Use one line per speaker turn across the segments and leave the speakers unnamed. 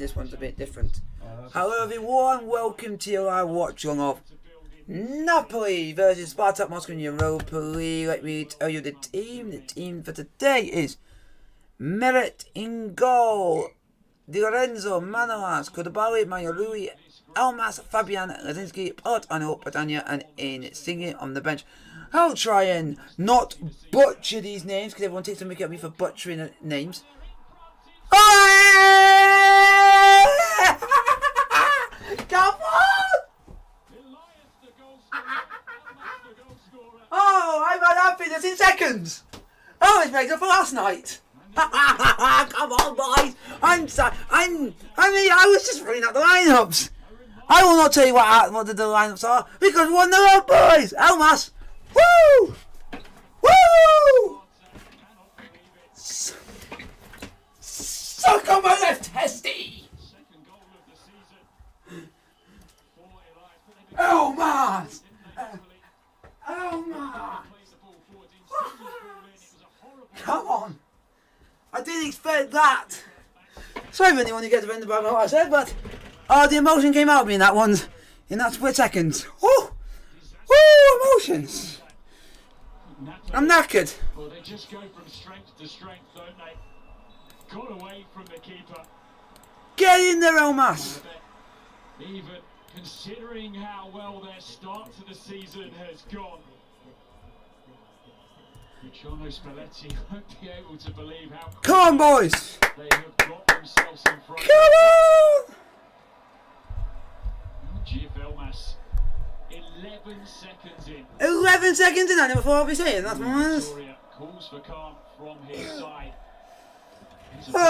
this one's a bit different. Hello everyone, welcome to your live watch along of Napoli versus Spartak Moscow in Europa League. Let me tell you the team. The team for today is Merit in goal, Di Lorenzo, Manolas, Kodabali, Mayarui, Elmas, Fabian, Lazinski, Palatano, Padania, and in singing on the bench. I'll try and not butcher these names because everyone takes a mickey at me for butchering names. Come on! Oh, I'm happy. That's in seconds. Oh, it's made up for last night. Come on, boys. I was just reading out the lineups. I will not tell you what the lineups are because we won the road, boys. Elmas. Woo! Woo! Suck on my left testy! Elmas! Elmas! Come on! I didn't expect that! Sorry for anyone who gets offended by what I said, but the emotion came out of me in that split second. Oh! Woo! Emotions! I'm knackered.
Well, they just go from strength to strength, don't they? Got away from the keeper.
Get in there, Elmas.
Even considering how well their start to the season has gone. Luciano Spalletti won't be able to believe how
come on, boys.
They have got themselves in front.
Come on.
Elmas. 11 seconds in.
11 seconds in, I never thought I'd be saying that, man.
Calls for calm from his side.
Hey!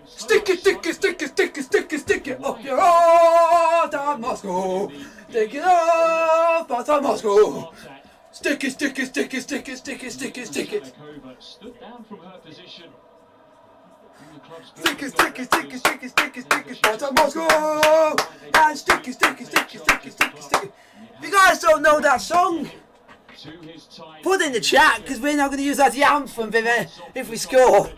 Stick it, stick it, stick it, stick it, stick it, stick it up your Spartak Moscow. Stick it up, Spartak Moscow. Stick it, stick it, stick it, stick it, stick it, stick it, stick it.
Stood down from her position.
Stick it, stick it, stick it, stick it, stick it, stick it, Spartak Moscow. And stick it, stick it, stick it, stick it, stick it, stick it. If you guys don't know that song, put it in the chat because we're now going to use that as the anthem if we score.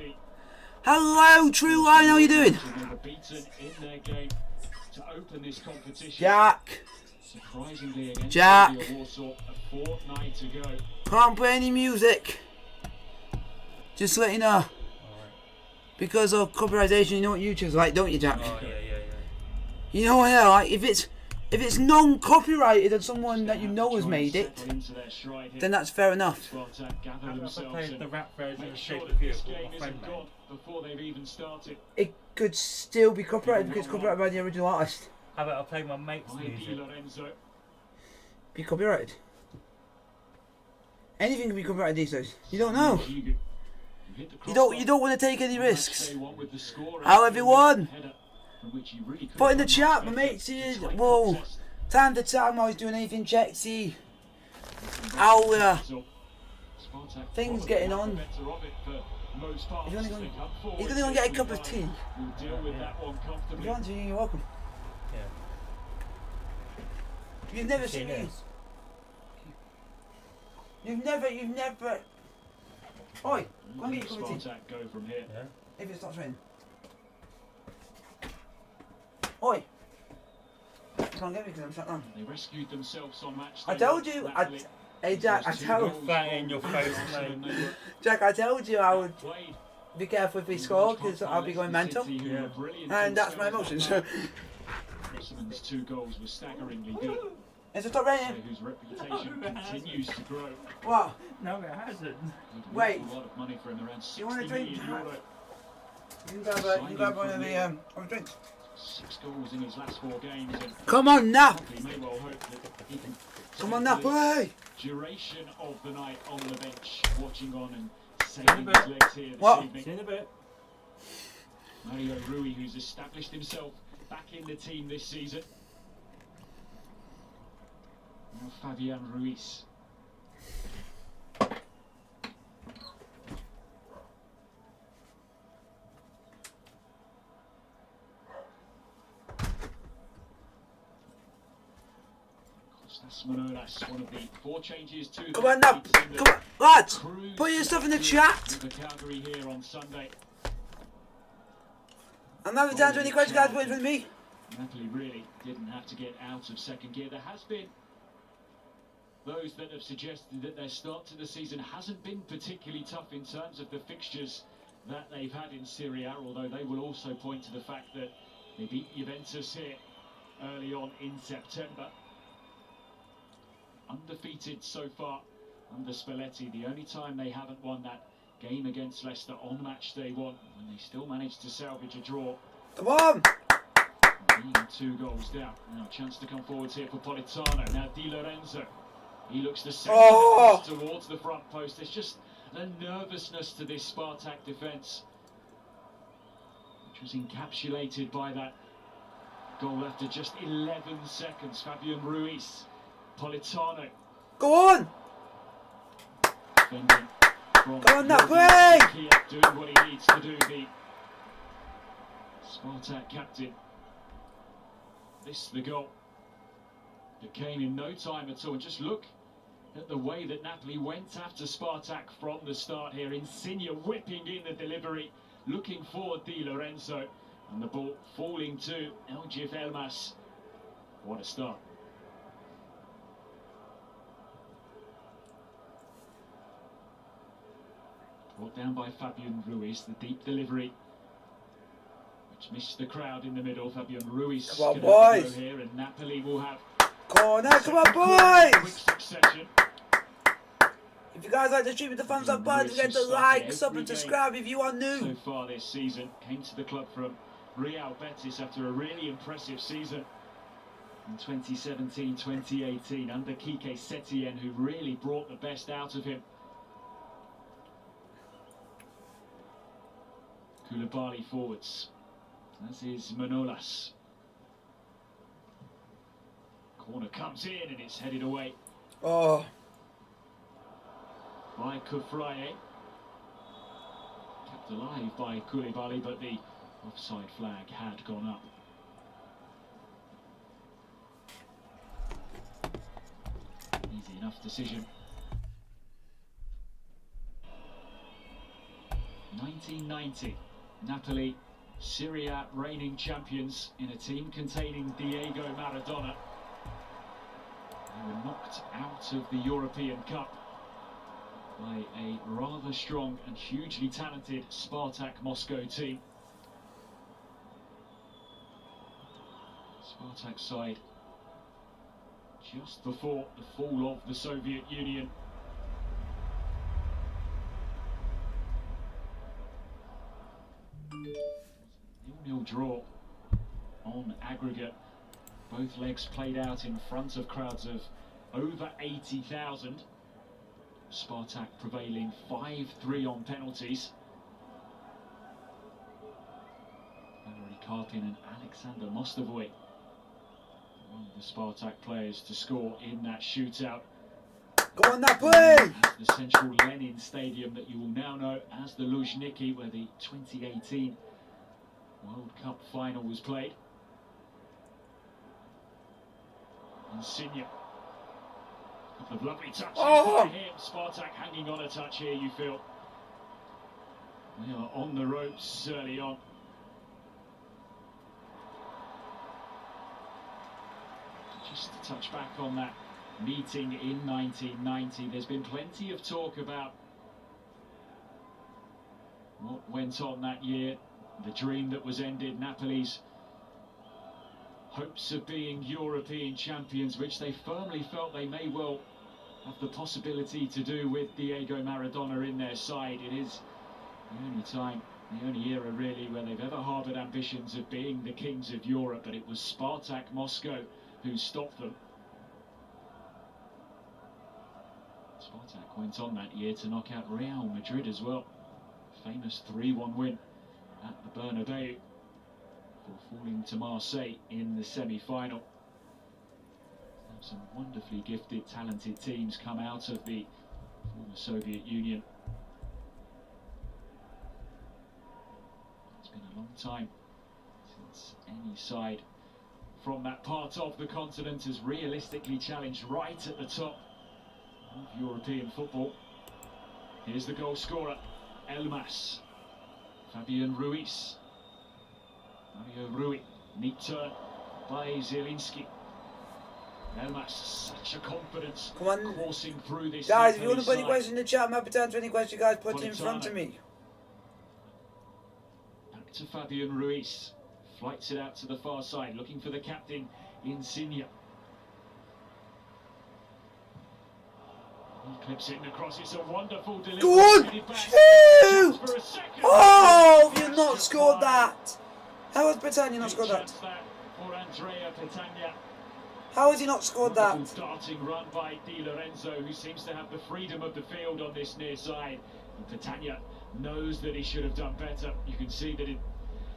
Hello, True Line, how are you doing? Jack. Jack. Can't play any music. Just to let you know. Because of copyrightation, you know what YouTube's like, don't you, Jack?
Oh, yeah.
You know what, like, if it's non-copyrighted and someone that you know has made it, then that's fair enough.
I played the rap version of Shape of You with my friend, mate.
Before they've even started.
It could still be copyrighted because it's copyrighted by the original artist.
How about I play my mate's music?
Be copyrighted. Anything can be copyrighted these days. You don't know. You don't want to take any risks. How everyone? Put in the chat, my mate says, well, time to time while he's doing anything, check, see how things getting on. He's only going to get a cup of tea. If you want to, you're welcome.
Yeah.
You've never seen me. You've never. Oi, go and get your cup of tea.
Go from here.
Yeah.
If it stops raining. Oi. You can't get me because I'm shut down.
They rescued themselves on match.
I told you. Hey Jack, I told.
That in your face, mate.
Jack, I told you I would be careful if we score because I'll be going mental.
Yeah.
And that's my emotions.
Richmond's 2 goals were staggeringly good.
Is it stop raining?
Whose reputation continues to grow.
What?
No, it hasn't.
Wait.
A lot of money for him, around 60
You want a drink?
million euro.
You can grab one of the drinks.
6 goals in his last 4 games. And
come on, Nap!
he may well hope that he can
Come on, Napoli!
Duration of the night on the bench, watching on and saving his legs here this evening.
See you in a bit.
Mario Rui, who's established himself back in the team this season. Now Fabian Ruiz. Manolas, one of the 4 changes to
come on now, come on, lads, put your stuff in the chat.
The Calgary here on Sunday.
I'm now down to any credit card points with me.
Napoli really didn't have to get out of second gear. There has been those that have suggested that their start to the season hasn't been particularly tough in terms of the fixtures that they've had in Serie A, although they will also point to the fact that they beat Juventus here early on in September. Undefeated so far under Spalletti. The only time they haven't won that game against Leicester on match day 1, and they still managed to salvage a draw.
Come on!
Being 2 goals down. Now a chance to come forwards here for Politano. Now Di Lorenzo. He looks to send it towards the front post. There's just a nervousness to this Spartak defence, which was encapsulated by that goal after just 11 seconds. Fabian Ruiz. Politano.
Go on! Go on, Napoli!
Doing what he needs to do, the Spartak captain. This the goal that came in no time at all. And just look at the way that Napoli went after Spartak from the start here. Insigne whipping in the delivery, looking for Di Lorenzo, and the ball falling to Eljif Elmas. What a start. Brought down by Fabian Ruiz, the deep delivery, which missed the crowd in the middle. Fabian Ruiz
come on, boys!
Here, and Napoli will have
corner, come on, boys!
quick succession.
If you guys like the stream with the thumbs up button, don't forget to like, sub and subscribe if you are new.
So far this season, came to the club from Real Betis after a really impressive season in 2017-2018 under Quique Setien, who really brought the best out of him. Koulibaly forwards, as is Manolas. Corner comes in and it's headed away
Oh,
by Kufraye. Kept alive by Koulibaly, but the offside flag had gone up. Easy enough decision. 1990. Napoli, Serie A reigning champions in a team containing Diego Maradona. They were knocked out of the European Cup by a rather strong and hugely talented Spartak Moscow team. Spartak side just before the fall of the Soviet Union. 0-0 draw on aggregate. Both legs played out in front of crowds of over 80,000. Spartak prevailing 5-3 on penalties. Valery Karpin and Alexander Mostovoy, one of the Spartak players to score in that shootout.
go on, Napoli!
At the central Lenin Stadium that you will now know as the Luzhniki, where the 2018 World Cup final was played. Insigne. A couple of lovely touches by him. Spartak hanging on a touch here, you feel. We are on the ropes early on. Just to touch back on that meeting in 1990, there's been plenty of talk about what went on that year, the dream that was ended, Napoli's hopes of being European champions, which they firmly felt they may well have the possibility to do with Diego Maradona in their side. It is the only time, the only era really, where they've ever harboured ambitions of being the kings of Europe, but it was Spartak Moscow who stopped them. Spartak went on that year to knock out Real Madrid as well. Famous 3-1 win at the Bernabeu for falling to Marseille in the semi-final. Some wonderfully gifted, talented teams come out of the former Soviet Union. It's been a long time since any side from that part of the continent has realistically challenged right at the top of European football. Here's the goal scorer, Elmas. Fabian Ruiz. Mario Rui, neat turn by Zielinski. Elmas, such a confidence.
Come on.
Coursing through this.
Guys, if you want to put any
side.
questions in the chat, I'm happy to answer any questions you guys put in front of me.
Back to Fabian Ruiz. Flights it out to the far side, looking for the captain, Insigne. He clips it in the cross. It's a wonderful delivery.
Go on! Shoot! Oh, you've not scored that. How has Britannia not scored that?
For Andrea Petagna.
How has he not scored that?
Darting run by Di Lorenzo, who seems to have the freedom of the field on this near side. And Petagna knows that he should have done better. You can see that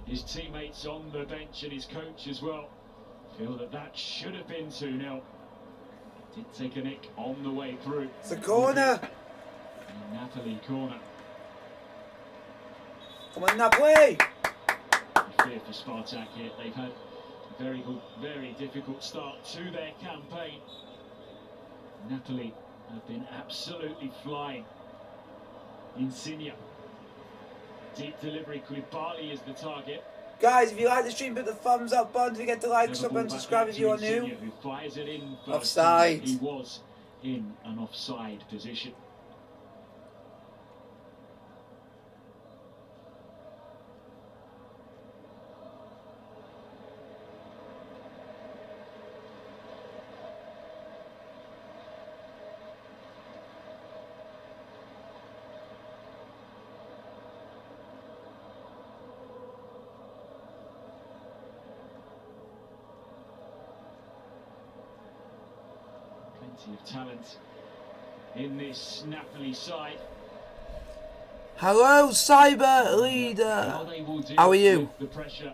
his teammates on the bench and his coach as well feel that that should have been 2-0. Did take a nick on the way through.
It's a corner.
Napoli corner.
Come on, Napoli.
Fear for Spartak here. They've had a very good, very difficult start to their campaign. Napoli have been absolutely flying. Insigne. Deep delivery. Koulibaly is the target.
Guys, if you like the stream, put the thumbs up button. Don't forget to like, sub and subscribe if you are new.
Who fires it in
Offside.
He was in an offside position. Of talent in this Napoli side.
Hello, Cyber Leader. How are you?
The pressure.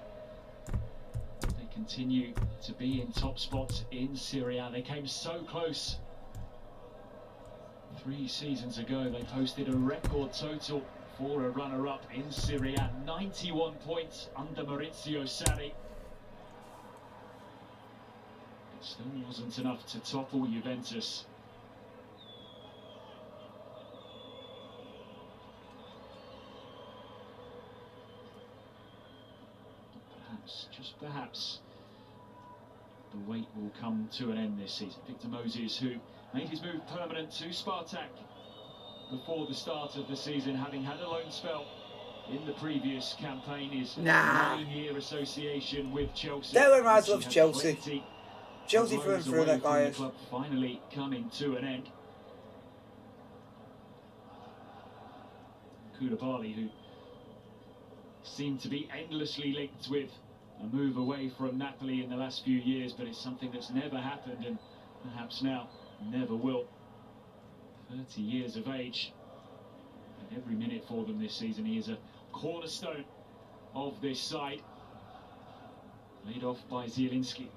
They continue to be in top spots in Serie A. They came so close 3 seasons ago. They posted a record total for a runner-up in Serie A. 91 points under Maurizio Sarri. Still wasn't enough to topple Juventus. Perhaps, just perhaps, the wait will come to an end this season. Victor Moses, who made his move permanent to Spartak before the start of the season, having had a loan spell in the previous campaign, is 9-year association with Chelsea.
Darren Rice loves Chelsea. Chelsea through and through, that guy is.
Club finally coming to an end. Koulibaly, who seemed to be endlessly linked with a move away from Napoli in the last few years, but it's something that's never happened and perhaps now never will. 30 years of age, and every minute for them this season. He is a cornerstone of this side. Laid off by Zielinski.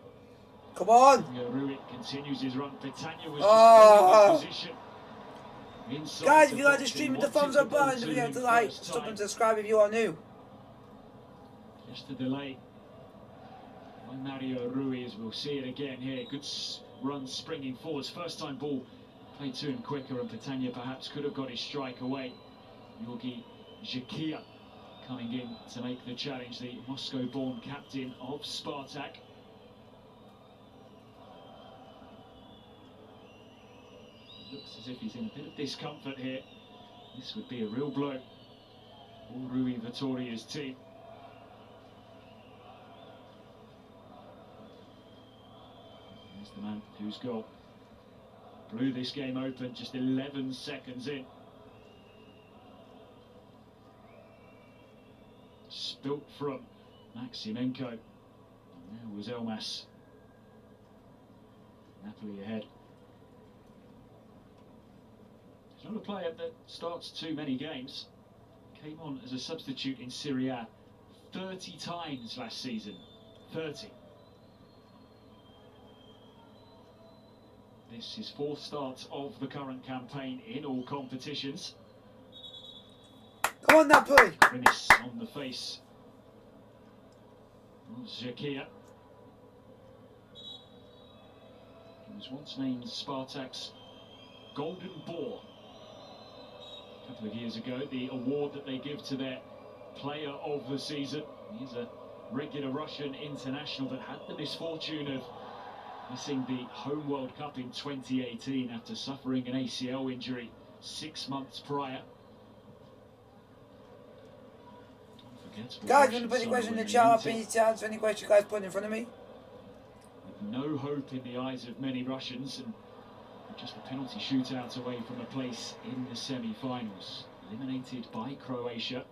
Come on!
Rui continues his run. Petagna was in position.
Guys, if you like the stream, hit the thumbs up button. Don't forget to like, stop and subscribe if you are new.
Just a delay by Mario Rui, as we'll see it again here. Good run springing forwards. First time ball played to him quicker, and Petagna perhaps could have got his strike away. Georgi Zhekia coming in to make the challenge, the Moscow-born captain of Spartak. Looks as if he's in a bit of discomfort here. This would be a real blow for Rui Vittoria's team. There's the man whose goal blew this game open just 11 seconds in. Spilt from Maximenko. And there was Elmas. Napoli ahead. He's not a player that starts too many games. Came on as a substitute in Serie A 30 times last season. 30. This is 4th start of the current campaign in all competitions.
Come on, Napoli!
Grimace on the face of Zhekia. He was once named Spartak's Golden Boar a couple of years ago, the award that they give to their player of the season. He's a regular Russian international that had the misfortune of missing the home World Cup in 2018 after suffering an ACL injury 6 months prior.
Guys, want to put any question in the chat? Please to answer any question you guys put in front of me.
With no hope in the eyes of many Russians, and just a penalty shootout away from a place in the semi-finals. Eliminated by Croatia.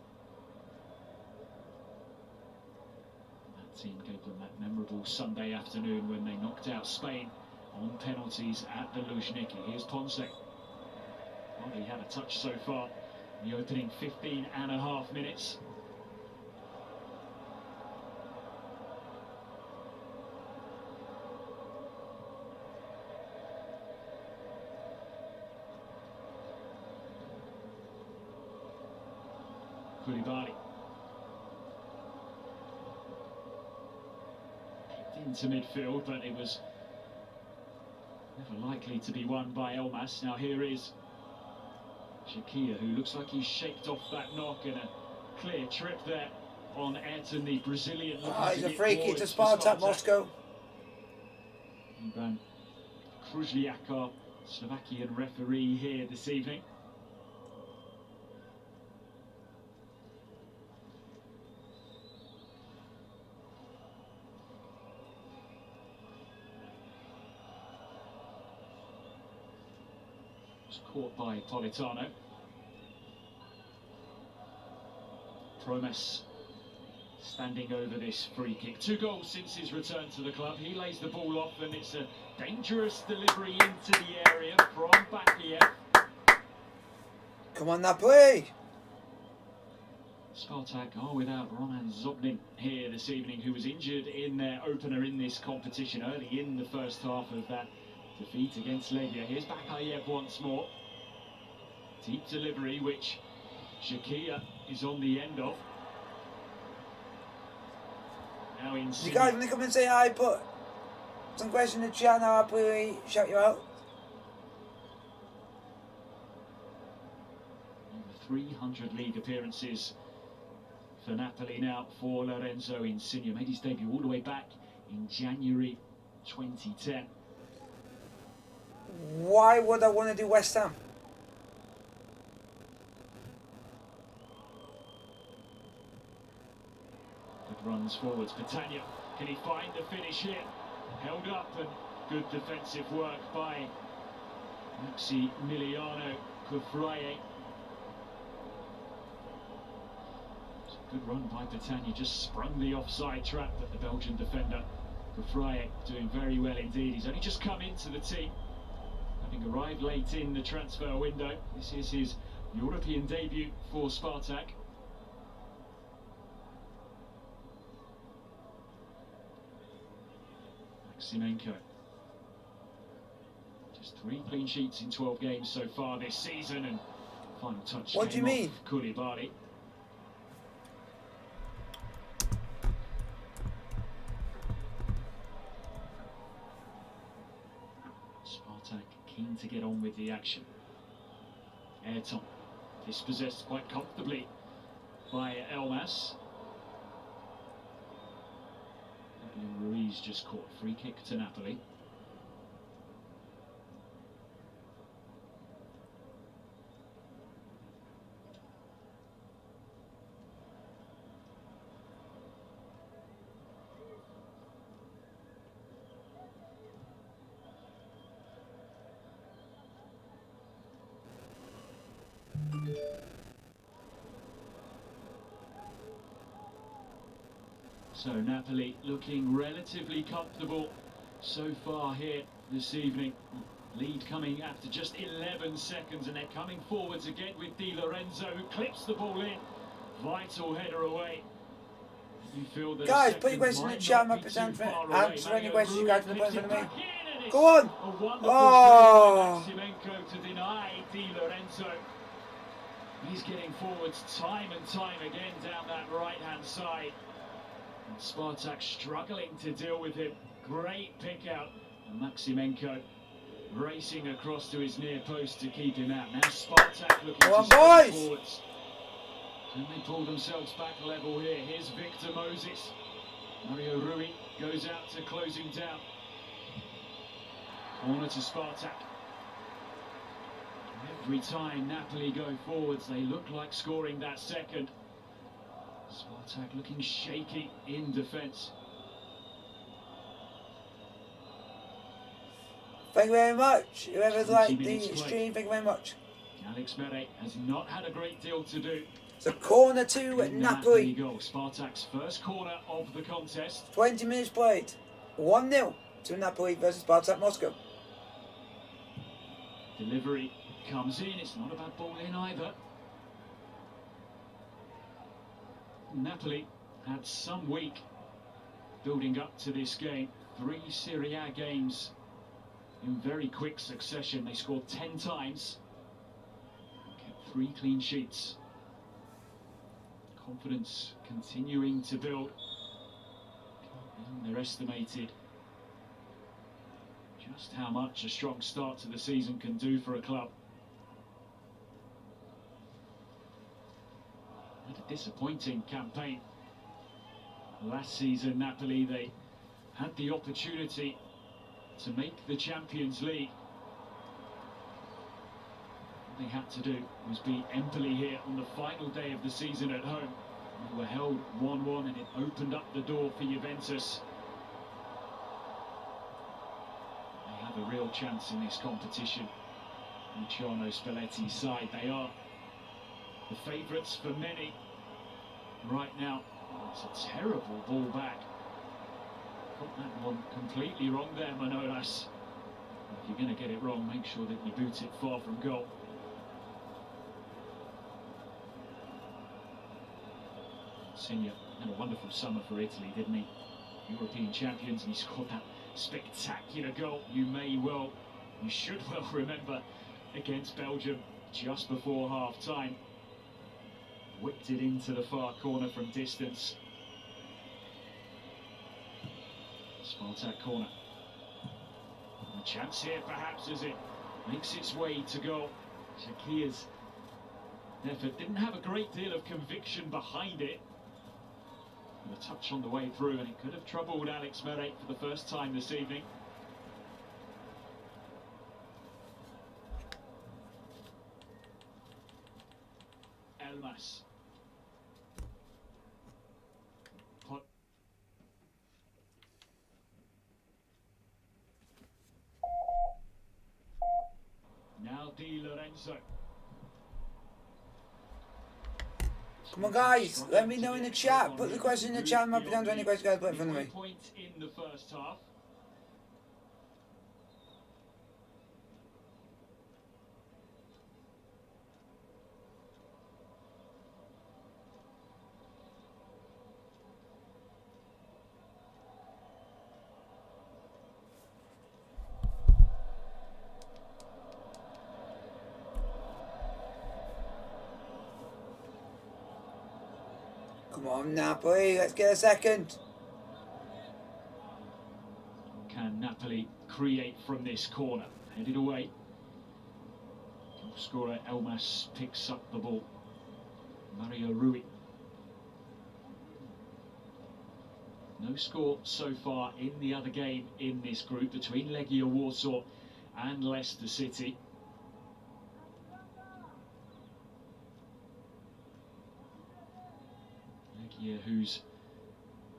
That team gave them that memorable Sunday afternoon when they knocked out Spain on penalties at the Luzhniki. Here's Ponce. Hardly had a touch so far in the opening 15 and a half minutes. Koulibaly into midfield, but it was never likely to be won by Elmas. Now here is Shakia, who looks like he's shaked off that knock, and a clear trip there on Ayrton, the Brazilian.
It's a free kick to Spartak Moscow.
Ivan Kruzliak, our Slovakian referee here this evening. Caught by Politano. Promes standing over this free kick. 2 goals since his return to the club. He lays the ball off, and it's a dangerous delivery into the area from Bakiev.
Come on, Napoli!
Spartak are without Roman Zobnin here this evening, who was injured in their opener in this competition early in the first half of that defeat against Legia. Here's Bakiev once more. Deep delivery, which Shakia is on the end of. Now in.
You guys, when they come and say hi, put some questions in the chat now. I'll probably shout you out.
Over 300 league appearances for Napoli now for Lorenzo Insigne. Made his debut all the way back in January 2010.
Why would I want to do West Ham?
Good runs forwards. Petagna, can he find the finish here? Held up, and good defensive work by Maximiliano Cufraie. Good run by Petagna, just sprung the offside trap that the Belgian defender Cufraie doing very well indeed. He's only just come into the team, having arrived late in the transfer window. This is his European debut for Spartak. Maximenko. Just 3 clean sheets in 12 games so far this season, and final touch.
What do you mean?
Koulibaly. Spartak keen to get on with the action. Ayrton dispossessed quite comfortably by Elmas. Ruiz just caught a free kick to Napoli. So Napoli looking relatively comfortable so far here this evening. Lead coming after just 11 seconds, and they're coming forwards again with Di Lorenzo, who clips the ball in. Vital header away. You feel that
guys, put your questions in the chat. Answer any questions you guys want to put in front of me. Go on! Oh!
Maximenko to deny Di Lorenzo. He's getting forwards time and time again down that right-hand side. And Spartak struggling to deal with him. Great pick out. And Maximenko racing across to his near post to keep him out. Now Spartak looking to step forwards. Can they pull themselves back level here? Here's Victor Moses. Mario Rui goes out to closing down. Corner to Spartak. Every time Napoli go forwards, they look like scoring that second. Spartak looking shaky in defence.
Thank you very much. Whoever's liked the stream, thank you very much.
Alex Mere has not had a great deal to do.
It's a corner to Napoli.
Goal. Spartak's first corner of the contest.
20 minutes played. 1-0 to Napoli versus Spartak Moscow.
Delivery comes in. It's not a bad ball in either. Napoli had some week building up to this game. 3 Serie A games in very quick succession. They scored 10 times. Kept 3 clean sheets. Confidence continuing to build. Underestimated just how much a strong start to the season can do for a club. Had a disappointing campaign last season. Napoli, they had the opportunity to make the Champions League. All they had to do was beat Empoli here on the final day of the season at home. They were held 1-1 and it opened up the door for Juventus. They have a real chance in this competition. Luciano Spalletti's side, they are the favourites for many right now. It's a terrible ball back. Got that one completely wrong there, Manolas. If you're going to get it wrong, make sure that you boot it far from goal. Insigne had a wonderful summer for Italy, didn't he? European champions, and he scored that spectacular goal. You should well remember, against Belgium just before half-time. Whipped it into the far corner from distance. Spartak corner. A chance here perhaps as it makes its way to goal. Shakia's effort didn't have a great deal of conviction behind it. A touch on the way through and it could have troubled Alex Mere for the first time this evening. Elmas. Now Di Lorenzo.
Come on, guys, let me know in the chat. Put the question in the chat. Might be down to any questions, guys. Put it in front of me.
Point in the first half.
Come on, Napoli, let's get a second.
Can Napoli create from this corner? Headed away. Top scorer Elmas picks up the ball. Mario Rui. No score so far in the other game in this group between Legia Warsaw and Leicester City. Whose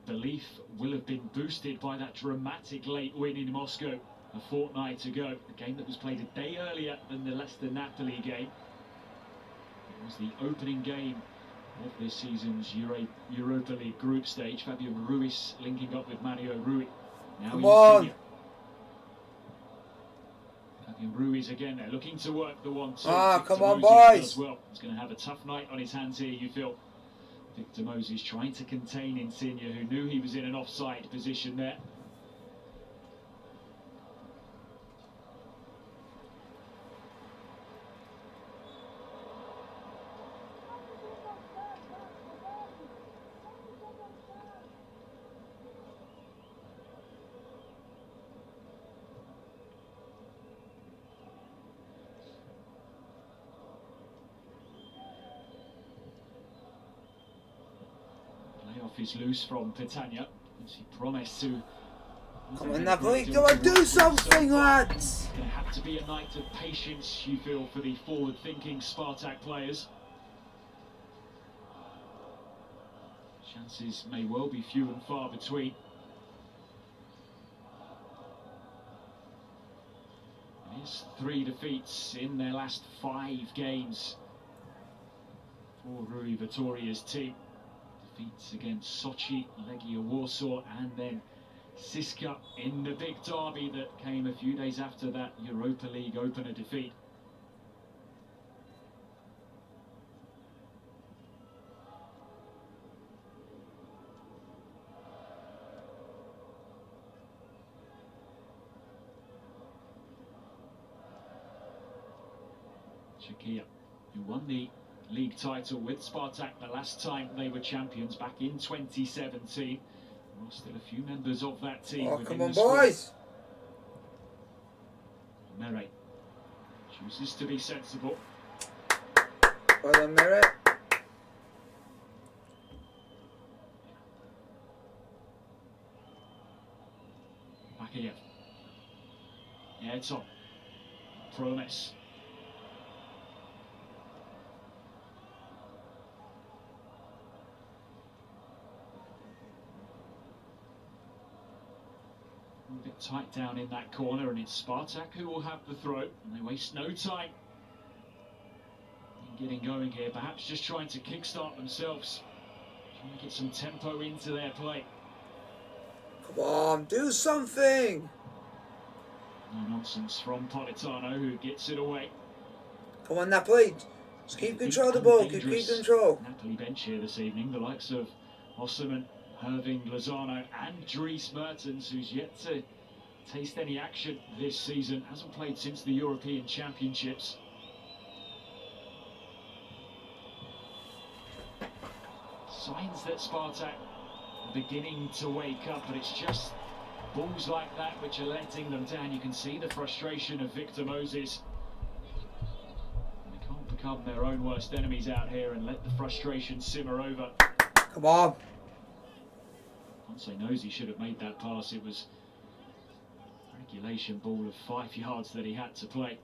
belief will have been boosted by that dramatic late win in Moscow a fortnight ago. A game that was played a day earlier than the Leicester-Napoli game. It was the opening game of this season's Europa League group stage. Fabian Ruiz linking up with Mario Rui. Now
come on!
Fabian Ruiz again, they're looking to work the 1-2.
Ah, come on, boys!
Well, he's going to have a tough night on his hands here, you feel. Victor Moses trying to contain Insigne, who knew he was in an offside position there. Is loose from Petagna. He promised to.
Come on, Napoli, come on, do something, lads!
Going to have to be a night of patience, you feel, for the forward-thinking Spartak players. Chances may well be few and far between. It's 3 defeats in their last 5 games for Rui Vitoria's team. Defeats against Sochi, Legia Warsaw, and then Siska in the big derby that came a few days after that Europa League opener defeat. Czechia, who won the league title with Spartak the last time they were champions back in 2017. There are still a few members of that team.
Oh, come on, boys!
Mere chooses to be sensible.
Well done, Mere.
Bakayev. Yeah, it's on. Promise. A bit tight down in that corner, and it's Spartak who will have the throw, and they waste no time in getting going here. Perhaps just trying to kickstart themselves, trying to get some tempo into their play.
Come on, do something!
No nonsense from Politano, who gets it away.
Come on, Napoli. Just keep control of the ball, keep control.
Napoli bench here this evening, the likes of Osman, Herving, Lozano and Dries Mertens, who's yet to taste any action this season, hasn't played since the European Championships. Signs that Spartak are beginning to wake up, but it's just balls like that which are letting them down. You can see the frustration of Victor Moses. They can't become their own worst enemies out here and let the frustration simmer over.
Come on.
Ponce knows he should have made that pass. It was a regulation ball of 5 yards that he had to play.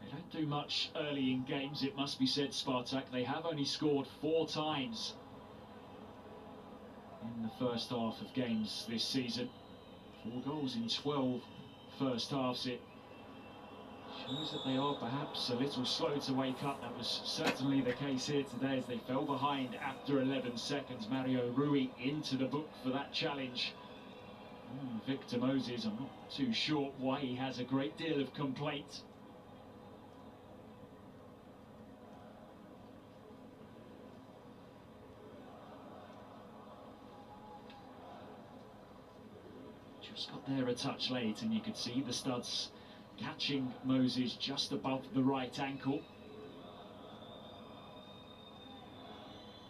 They don't do much early in games, it must be said, Spartak. They have only scored 4 times in the first half of games this season. 4 goals in 12 first halves. It shows that they are perhaps a little slow to wake up. That was certainly the case here today as they fell behind after 11 seconds. Mario Rui into the book for that challenge. Victor Moses, I'm not too sure why he has a great deal of complaint. Just got there a touch late, and you could see the studs catching Moses just above the right ankle.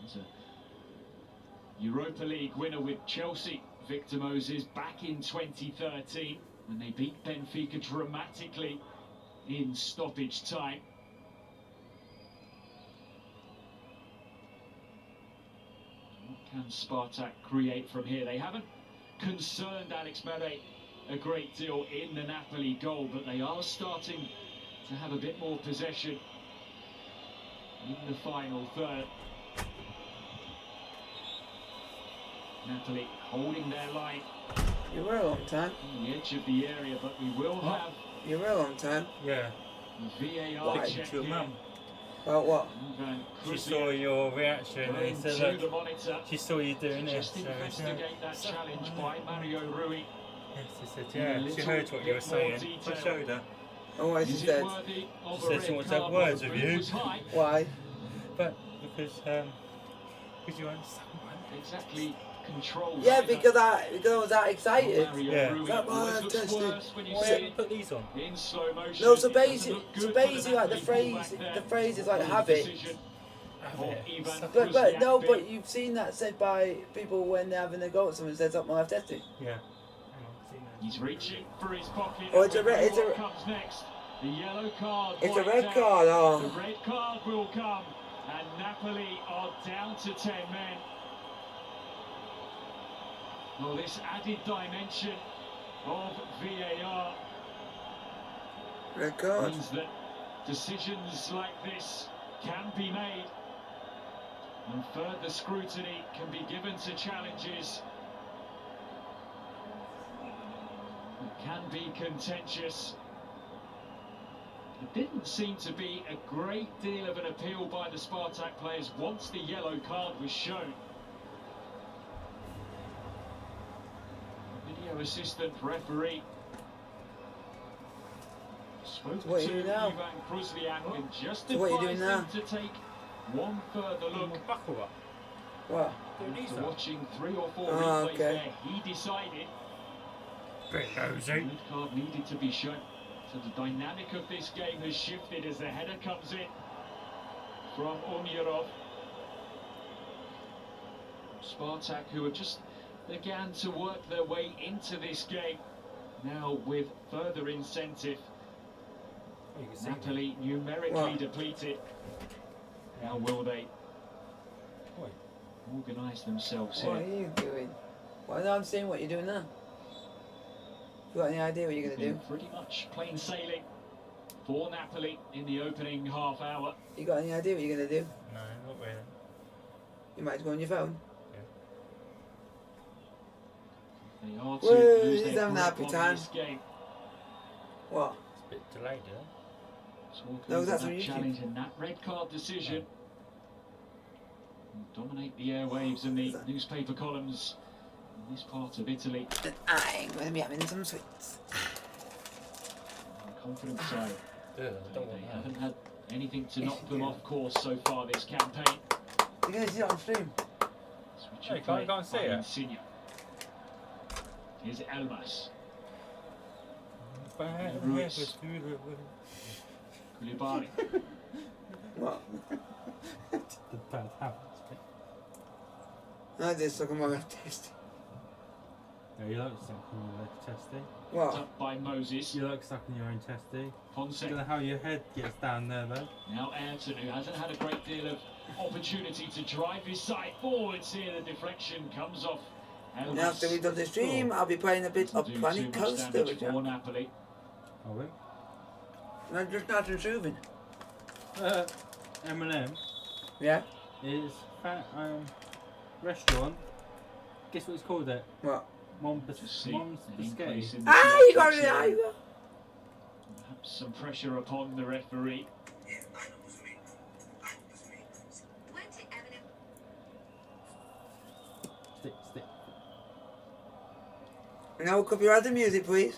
He's a Europa League winner with Chelsea, Victor Moses, back in 2013 when they beat Benfica dramatically in stoppage time. What can Spartak create from here? They haven't concerned Alex Mere a great deal in the Napoli goal, but they are starting to have a bit more possession in the final third. Napoli holding their line.
You were a long time.
On the edge of the area, but we will have.
You were a long time.
Yeah.
VAR
Why?
check
Your
here.
mum.
About what?
She saw your reaction and
Going
said,
to
look,
the monitor.
she saw you doing
To
this.
just investigate that challenge by Mario Rui.
Yes, she said, yeah, she heard what you were saying. I showed her.
Oh, why is
Is
he
it
dead?
worthy of
She
a
said she
red
wants to have
card?
words
The
with
boot
you.
was high.
Why?
But because you weren't someone.
Exactly controlled.
Yeah,
by
because I was that excited.
Mario
Yeah.
Rui.
That one
Always looks
tested.
worse when you
Why-
see it
Put these on.
in slow motion.
No,
It doesn't look good for
like the
Napoli
phrase,
fullback
the
there.
phrase is like
Poor
have it.
decision
Have
of
it.
Ivan
But no,
Kuzniak.
but you've seen that said by people when they're having a goal. Someone says up my left testing.
Yeah.
He's reaching for his pocket.
Oh, it's a red.
What comes next? The yellow card.
It's a red card. Oh.
The red card will come, and Napoli are down to 10 men. Well, this added dimension of VAR
Red card.
means that decisions like this can be made, and further scrutiny can be given to challenges that can be contentious. There didn't seem to be a great deal of an appeal by the Spartak players once the yellow card was shown. Video assistant referee spoke
What are
to
you doing now?
Ivan Kruzliak and just
So what are you doing
advised
now?
him to take one further look.
What?
After watching 3 or 4
Oh,
replays
okay.
there, he decided the red card needed to be shown. So the dynamic of this game has shifted as the header comes in from Umirov. Spartak, who have just began to work their way into this game, now with further incentive. Napoli numerically depleted. Now will they organise themselves
What are
here?
you doing? Well, no, I'm saying what you're doing now. You got any idea what you're going to do?
Pretty much plain sailing for Napoli in the opening half hour.
You got any idea what you're going to do?
No, not really.
You might go on your phone.
They are to
Whoa,
lose
he's
their
having a
grip
happy
on
time.
this game.
What?
It's a bit delayed, isn't it?
Talking
No, that's
about
on YouTube.
challenge and that red card decision will dominate the airwaves and the newspaper columns in this part of Italy.
I'm going to be having some sweets.
Confident side.
Yeah, I don't want
They
that.
haven't had anything to knock them off course so far this campaign.
You're going to see it on stream.
Switch
No,
of
you
play
can't see
by
it.
Insigne. Here's Elmas. Koulibaly.
What?
The bad habits.
I just took my left test.
No, you like sucking your leg testy.
What?
Up by Moses.
You like sucking your own testy. I
Fonse.
don't know how your head gets down there though.
Now Ayrton, who hasn't had a great deal of opportunity to drive his side forwards here. The deflection comes off. Elmas.
Now after we've done the stream, I'll be playing a bit of
Doesn't do
Planet
too much
Coaster
damage
with
for
you.
Napoli.
Are we?
I'm just not improving.
M&M
Yeah?
is restaurant. Guess what it's called it?
What?
Just see
Mom's
an increase
Biscotti.
in the
Ah, you got it!
selection.
Ah, you got
Perhaps some pressure upon the referee.
Stick.
Now copyright the music, please.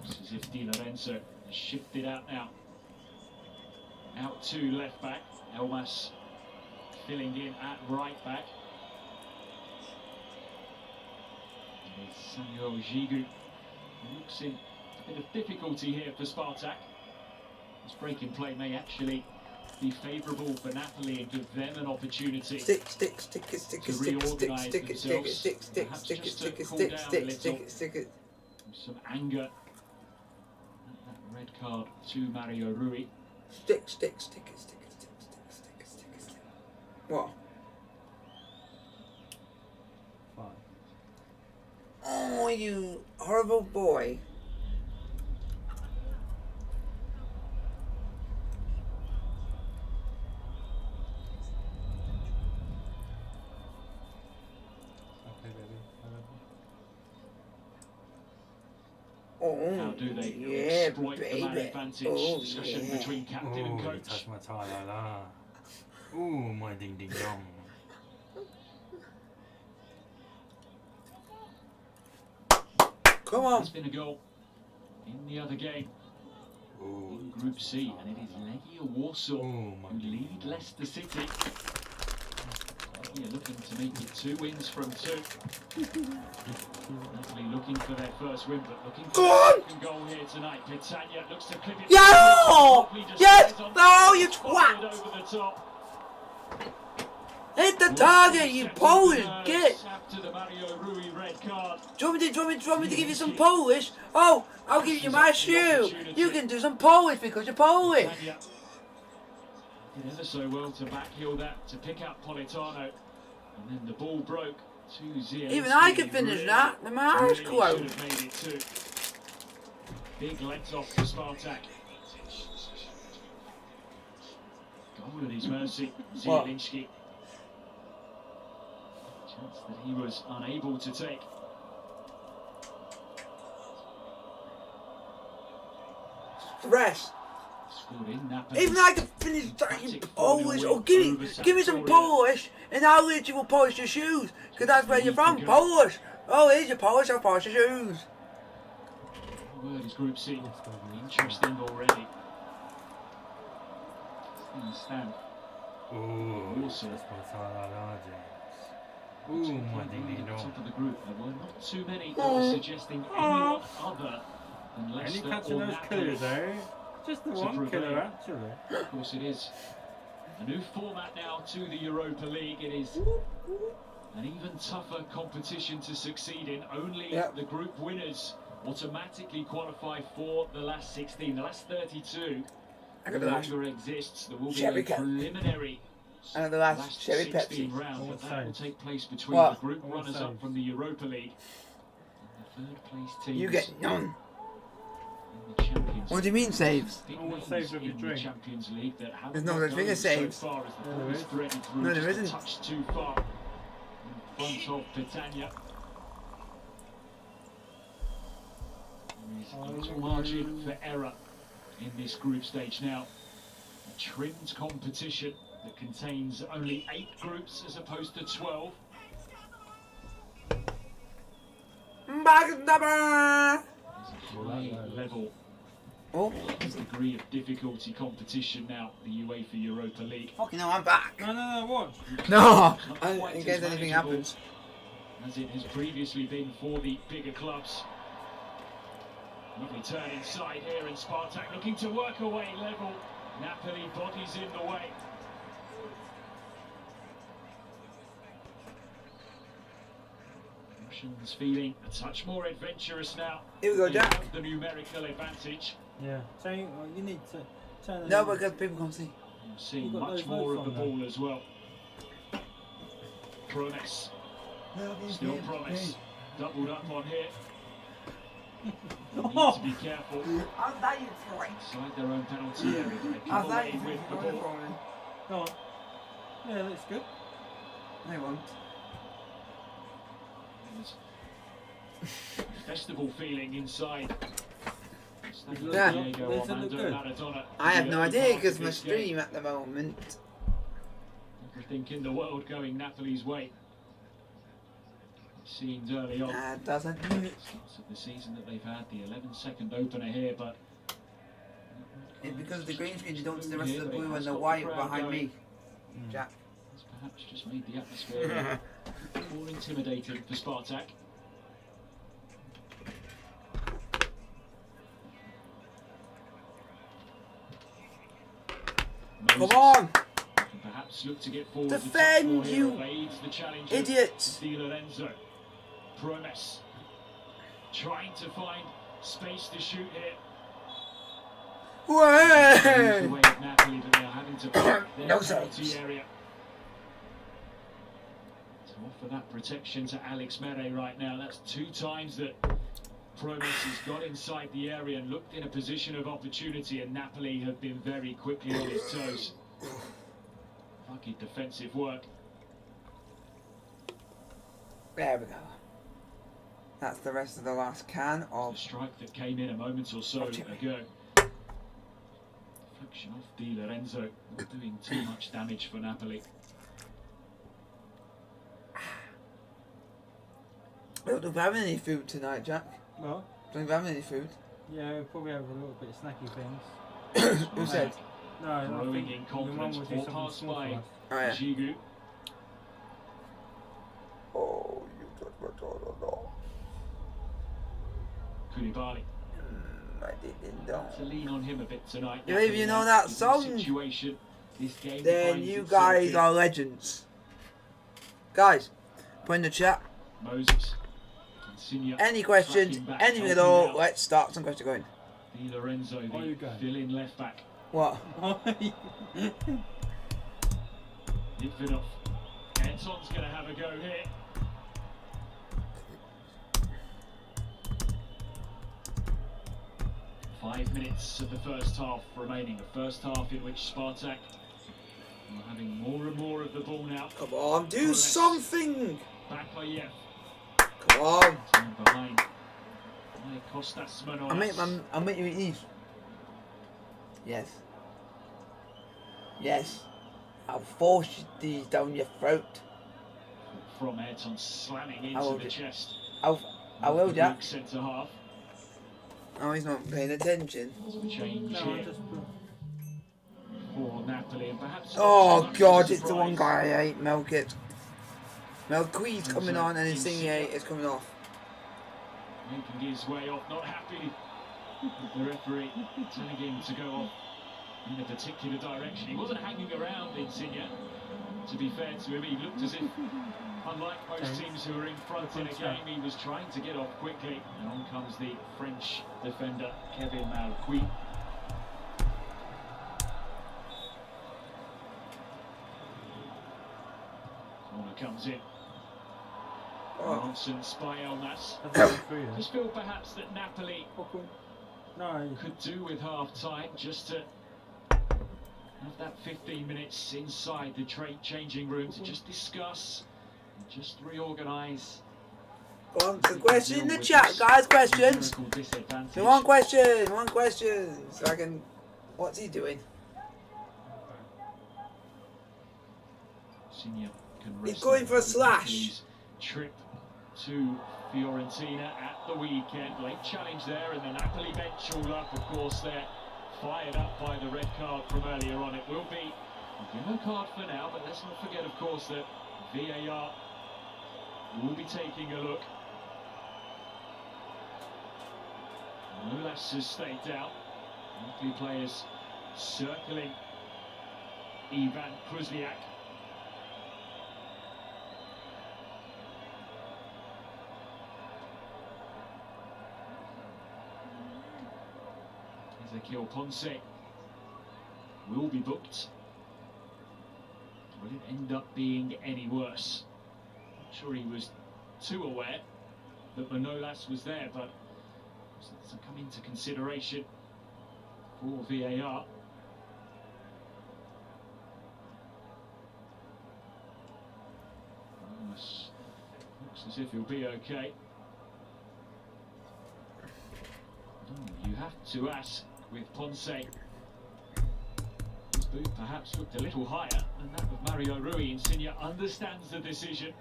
It's as if Di Lorenzo has shifted out now. Out to left back. Elmas filling in at right back. It's Samuel Gigu. Looks in a bit of difficulty here for Spartak. This break in play may actually be favourable for Napoli and give them an opportunity
Stick it.
to reorganise themselves. Perhaps just to cool down a little. Some anger at that red card to Mario Rui.
Stick it. What?
Fine.
Oh, you horrible boy.
Okay, baby.
Oh,
How do they
yeah,
exploit the man
baby.
advantage?
Oh,
Discussion
yeah.
between captain and
You
coach.
touch my tie like that. Ooh, my ding ding dong.
Come on.
There's been a goal in the other game
Ooh,
in Group C, and it is Legia Warsaw
Oh, my
who lead Leicester City. Legia looking to make it 2 wins from 2. Napoli looking for their first win, but looking for
Go on!
the second goal here tonight. Petagna looks to clip it.
Yo!
Napoli just
Yes!
stays on
No, you
forward
twat!
over the top.
Hit the target, you Polish git!
After the Mario Rui red card.
Do you want me to give you some Polish? Oh, I'll give you my shoe. You can do some Polish because you're Polish.
Did ever so well to backheel that, to pick out Politano. And then the ball broke to Zielinski.
Even I can finish that with my eyes closed.
Should have made it too. Big legs off for Spartak. Goal at his mercy, Zielinski. Chance that he was unable to take.
Rest.
Scored in Napoli.
Even I can finish that in Polish. Or give me some Polish and I'll let you polish your shoes. Because that's where you're from, Polish. Oh, here's your Polish, I'll polish your shoes.
Word is Group C. Interesting already. Stand. Also, top of the group. There were not too many that were suggesting anyone other than Leicester
Any catching
or
those
Napoli.
killers, eh? Just the one killer, actually.
Of course it is. A new format now to the Europa League. It is an even tougher competition to succeed in. Only the group winners automatically qualify for the last 16. The last 32 no longer exists. There will be a preliminary
and the last cherry
16
Pepsi
round, but that will take place between the group runners-up from the Europa League and the third-place teams.
You get none.
In the Champions
What do you mean saves?
Always saves with your
in the
drink.
Champions League that
There's no such thing as saves.
So far as the ball is threaded through,
No, there
just a
isn't.
touch too far in front of Petagna. There is little margin for error in this group stage now. A trimmed competition that contains only 8 groups as opposed to 12.
Back
High level degree of difficulty competition now, the UEFA Europa League.
Fucking hell, I'm back.
No, watch.
No,
It's not quite
in
as
case anything
manageable
happens.
as it has previously been for the bigger clubs. Lovely turn inside here, and Spartak looking to work away level. Napoli bodies in the way. Russians feeling a touch more adventurous now.
Here we go,
They
Jack.
have the numerical advantage.
Yeah. So you need to turn.
No, because people can't see.
We're seeing
You've got
much
those
more
votes
of the
on
ball as well. Promise. Still Promise. Doubled up on here. They need to be careful.
How's that you try?
Inside their own penalty area. They
How's
come
that
away
you
with the ball.
Go on. Yeah, looks good.
They won't.
There's festival feeling inside.
Yeah.
Diego
Does it look
Armando
good?
Maradona.
I have
The
no
early
idea
part
because
of
my
this
stream
game.
at the moment.
Everything in the world going Napoli's way. Scenes early on.
Doesn't.
Starts of the season that they've had, the 11-second opener here, but
It's because of the green screen you don't see the rest of the blue and the white behind me. Jack.
it's perhaps just made the atmosphere more intimidating for Spartak.
Come on!
Can perhaps look to get forward.
Defend, you
the challenge
idiots!
Di Lorenzo. Promes trying to find space to shoot here. Moves
Way!
away at Napoli, but they're having to block their
No
penalty
saves.
area. To offer that protection to Alex Mere right now. That's 2 times that Promes has got inside the area and looked in a position of opportunity, and Napoli have been very quickly on his toes. Lucky defensive work.
There we go. That's the rest of the last can
The
of.
strike that came in a moment or so
Oh, Jimmy.
ago. Deflection off Di Lorenzo, not doing too much damage for Napoli.
I don't know if I have any food tonight, Jack.
Well,
Don't have any food.
yeah, we'll probably have a little bit of snacky things.
Who said?
No, I
Growing
think
in
your
confidence,
mum will do
ball
something
pass
small
by
for us.
Oh, yeah.
Gigu.
Oh, you just went on.
Koulibaly.
I didn't know.
To lean on him a bit tonight.
Yeah, if you know
Napoli
that
in this
song,
situation, this game
Then
finds
you
itself
guys
in.
are legends. Guys, put in the chat.
Moses. Insigne
Any questions,
tracking back,
anything at
helping
all,
out.
let's start some questions going.
Di Lorenzo, the fill-in left back.
What?
Litvinov. Anton's going to have a go here. Five minutes of the first half remaining. The first half in which Spartak are having more and more of the ball now.
Come on, do something!
Bakayev.
Come on!
Turn behind. Kostas Manolas.
I'll make you eat these. Yes. Yes. I'll force these down your throat.
From Anton slamming into the chest.
I will, Jack.
Centre half.
Oh, he's not paying attention.
Some change here for Napoli, and perhaps.
Oh God, it's the one guy I hate. Milk it. Melqui's coming on, and Insigne is coming off.
Making his way off, not happy with the referee telling him to go off in a particular direction. He wasn't hanging around, Insigne. To be fair to him, he looked as if, unlike most teams who are in front in a game, he was trying to get off quickly. And on comes the French defender, Kevin Malqui. Corner comes in. Nonsense by Elmas. Just feel perhaps that Napoli could do with half time just to have that 15 minutes inside the changing room to just discuss and just reorganise.
Go on, some questions in the chat, guys. Questions. One question. So I can. What's he doing? He's going for a slash.
Trip to Fiorentina at the weekend. Late challenge there, and the Napoli bench all up. Of course, they're fired up by the red card from earlier on. It will be a yellow card for now, but let's not forget, of course, that VAR will be taking a look. Manolas has stayed down. Napoli players circling Ivan Kruzliak. Ezequiel Ponce will be booked. Will it end up being any worse? Not sure he was too aware that Manolas was there, but it doesn't come into consideration for VAR. Looks as if he'll be okay. You have to ask with Ponce. His boot perhaps looked a little higher than that of Mario Rui. Insigne understands the decision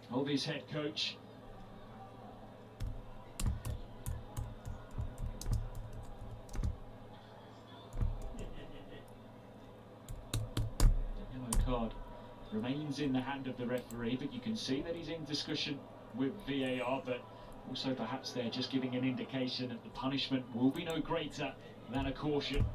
of his head coach. The yellow card remains in the hand of the referee, but you can see that he's in discussion with VAR, but also perhaps they're just giving an indication that the punishment will be no greater than a caution.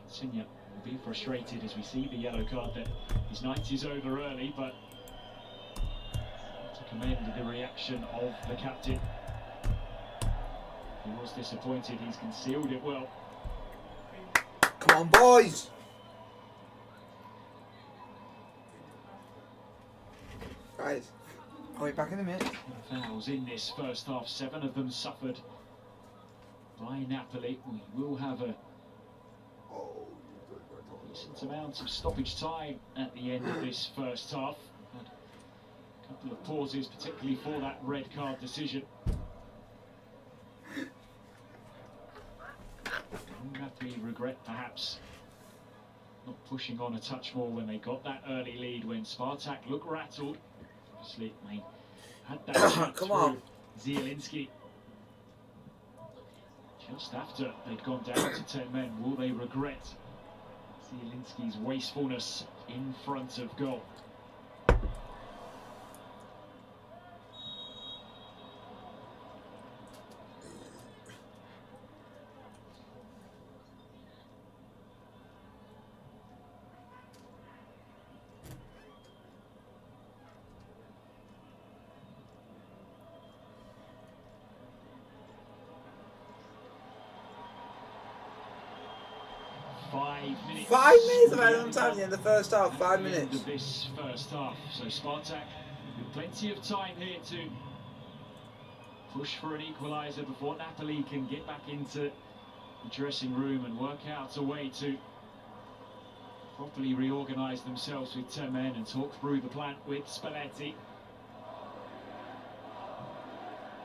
Insigne will be frustrated as we see the yellow card that his night is over early, but to commend the reaction of the captain. He was disappointed, he's concealed it well.
Come on, boys! Guys, I'll be back in a minute.
Fouls in this first half, 7 of them suffered by Napoli. We will have a decent amount of stoppage time at the end of this first half. Had a couple of pauses, particularly for that red card decision. Napoli regret perhaps not pushing on a touch more when they got that early lead, when Spartak looked rattled. Obviously, they had that shot
Come
through
on.
Zielinski just after they'd gone down to 10 men. Will they regret Zielinski's wastefulness in front of goal? 5 minutes.
5 minutes of added time in the first half. 5 minutes.
End of this first half. So Spartak with plenty of time here to push for an equaliser before Napoli can get back into the dressing room and work out a way to properly reorganise themselves with 10 men and talk through the plan with Spalletti.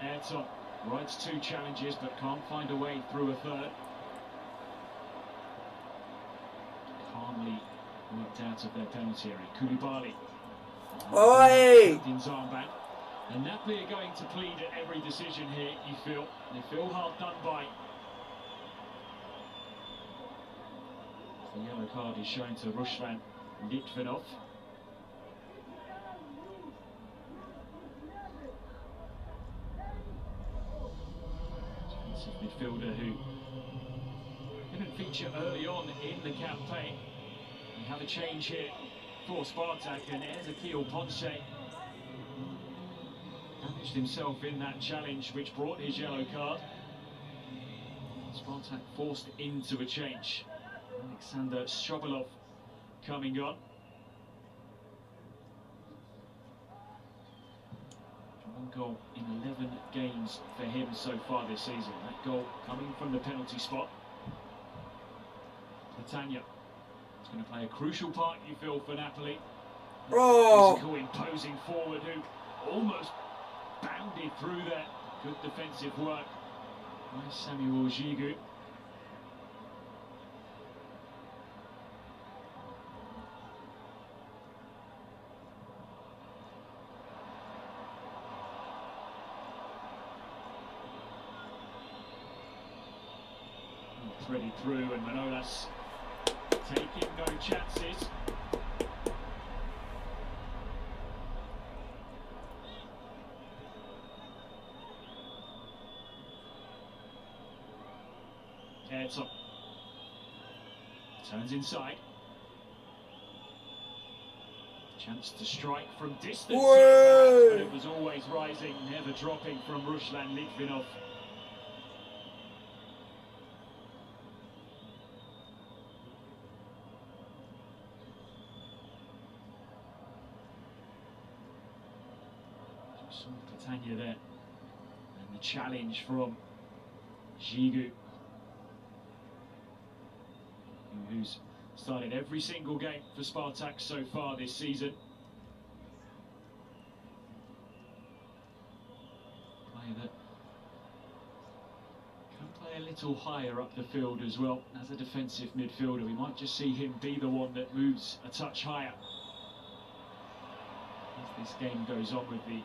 Ayrton writes 2 challenges but can't find a way through a third. Calmly worked out of their penalty area. Koulibaly.
Oi!
Captain's armband. And Napoli are going to plead at every decision here, you feel. They feel hard done by. The yellow card is shown to Ruslan Litvinov. Defensive midfielder who didn't feature early on in the campaign. We have a change here for Spartak, and Ezequiel Ponce damaged himself in that challenge which brought his yellow card. Spartak forced into a change. Alexander Shobalov coming on. One goal in 11 games for him so far this season. That goal coming from the penalty spot. Platania is going to play a crucial part, you feel, for Napoli. Physical imposing forward who almost bounded through that. Good defensive work by Samuel Gigu. Threaded through, and Manolas taking no chances. Ayrton turns inside. Chance to strike from distance, but it was always rising, never dropping from Ruslan Litvinov. Platania there, and the challenge from Gigu, who's started every single game for Spartak so far this season. Player that can play a little higher up the field as well as a defensive midfielder. We might just see him be the one that moves a touch higher as this game goes on, with the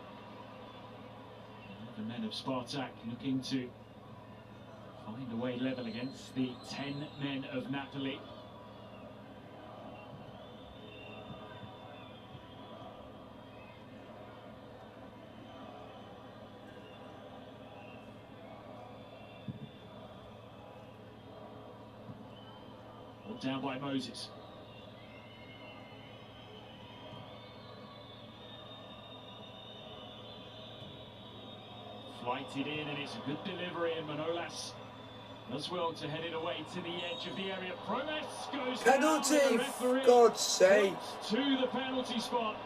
men of Spartak looking to find a way level against the 10 men of Napoli. Down by Moses. Flighted in, and it's a good delivery, and Manolas does well to head it away to the edge of the area. Promes goes
penalty,
down, the referee
God's sake.
to the penalty spot.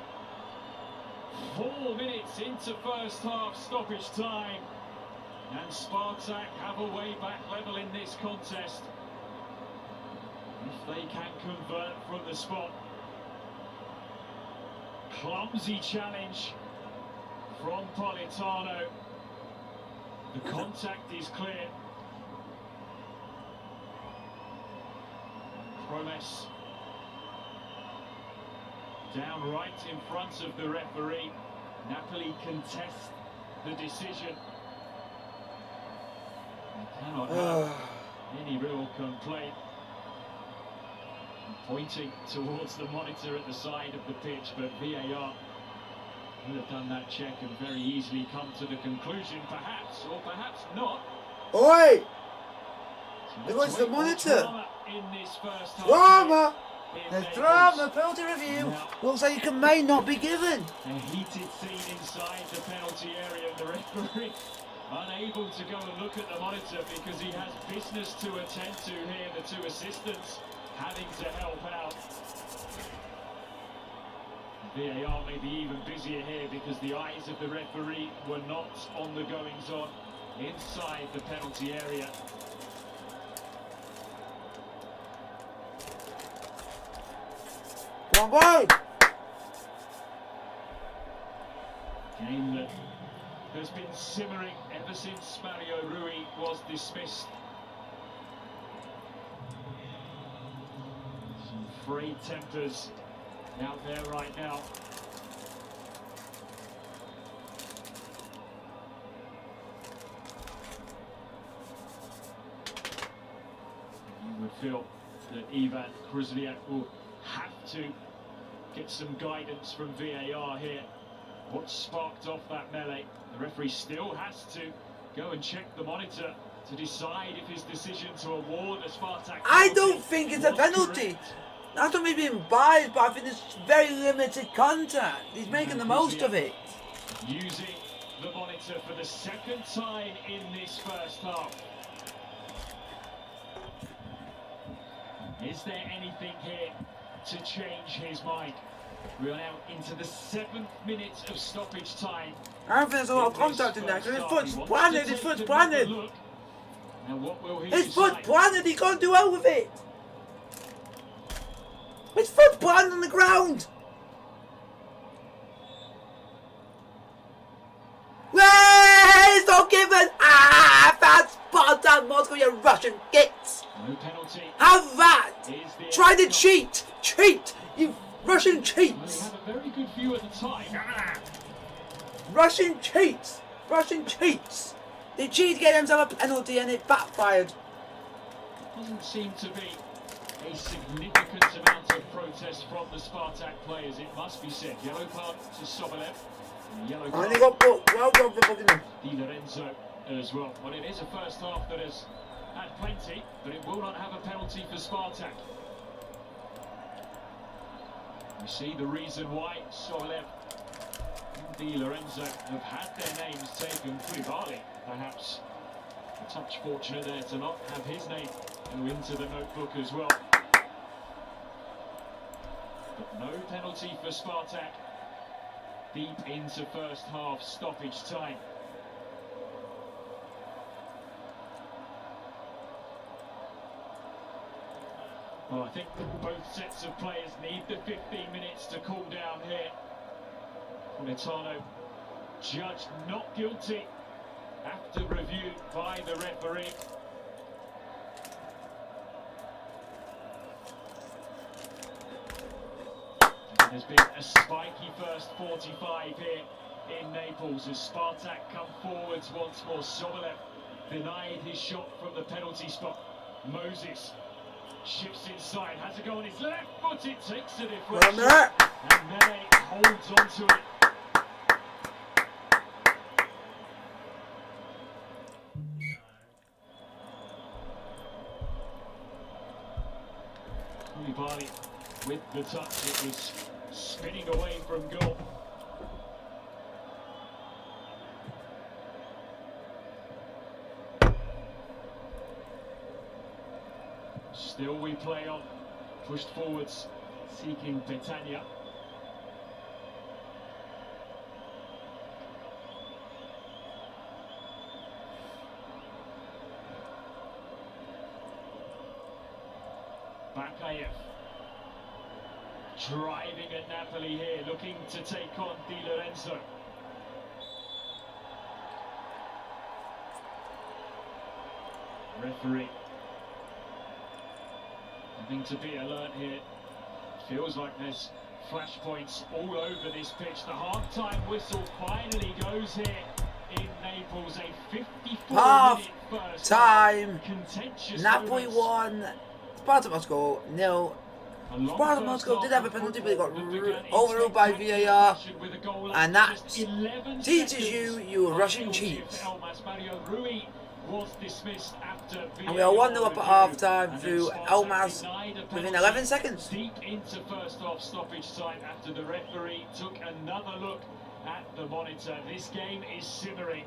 4 minutes into first half stoppage time, and Spartak have a way back level in this contest. If they can convert from the spot. Clumsy challenge from Politano. The contact is clear. Promes down right in front of the referee. Napoli contest the decision. They cannot have any real complaint. Pointing towards the monitor at the side of the pitch, but VAR would have done that check and very easily come to the conclusion, perhaps, or perhaps not.
Oi!
So
It was the monitor.
Drama in this first half.
Drama!
In
There's
Naples.
drama, penalty review. Looks like it may not be given.
A heated scene inside the penalty area, and the referee unable to go and look at the monitor because he has business to attend to here, the two assistants. having to help out. VAR may be even busier here because the eyes of the referee were not on the goings-on inside the penalty area.
Come on, boy!
Game that has been simmering ever since Mario Rui was dismissed. Some frayed tempers out there right now. You would feel that Ivan Kruzliak will have to get some guidance from VAR here. What sparked off that melee? The referee still has to go and check the monitor to decide if his decision to award a Spartak.
I don't think it's a penalty.
Correct.
Not to me being biased, but I think it's very limited contact. He's making the most of it.
Using the monitor for the second time in this first half. Is there anything here to change his mind? We are now into the 7th minute of stoppage time.
I don't think there's a lot of contact in there, because his foot's planted, his foot's planted.
Now what will he
His foot's
decide?
planted, he can't do well with it. His foot's planted on the ground. It's not given. That's Spartak Moscow, you Russian gits.
No penalty.
Have that.
Is the
Try to
outcome.
cheat, you Russian
Well,
cheats.
he had a very good view at the time.
Russian cheats. They cheated to get themselves a penalty and it backfired.
Doesn't seem to be a significant amount of protest from the Spartak players, it must be said. Yellow card to Sobolev. And yellow
And
card
they got booked. Well done for booking them.
Di Lorenzo as well. Well, it is a first half that has had plenty, but it will not have a penalty for Spartak. You see the reason why Sobolev and Di Lorenzo have had their names taken. Koulibaly, perhaps a touch fortunate there to not have his name go into the notebook as well. But no penalty for Spartak deep into first half stoppage time. Well, I think both sets of players need the 15 minutes to cool down here. Politano judged not guilty after review by the referee. There's been a spiky first 45 here in Naples as Spartak come forwards once more. Sobolev denied his shot from the penalty spot. Moses shifts inside, has a go on his left foot, it takes a deflection. And Mele holds on to it. Koulibaly with the touch, it was spinning away from goal. Still we play on, pushed forwards, seeking Petagna. Bakayev driving at Napoli here, looking to take on Di Lorenzo. Referee having to be alert here. Feels like there's flashpoints all over this pitch. The half-time whistle finally goes here in Naples. A 54-minute first
Time.
contentious
Napoli
moments.
won. Spartak Moscow 0.
A long
Spartak
first
Moscow
half
did have a
of
penalty, but
football
they got
that began
overruled by
in
VAR.
spectacular fashion with a goal
And
after
that
just 11
teaches
seconds.
you Russian
Penalty
cheats.
for Elmas. Mario Rui was dismissed after
And we are 1-0 up at half time
And
through
then Spartak
Elmas
denied a
within
penalty
11 seconds.
deep into first half stoppage time after the referee took another look at the monitor. This game is simmering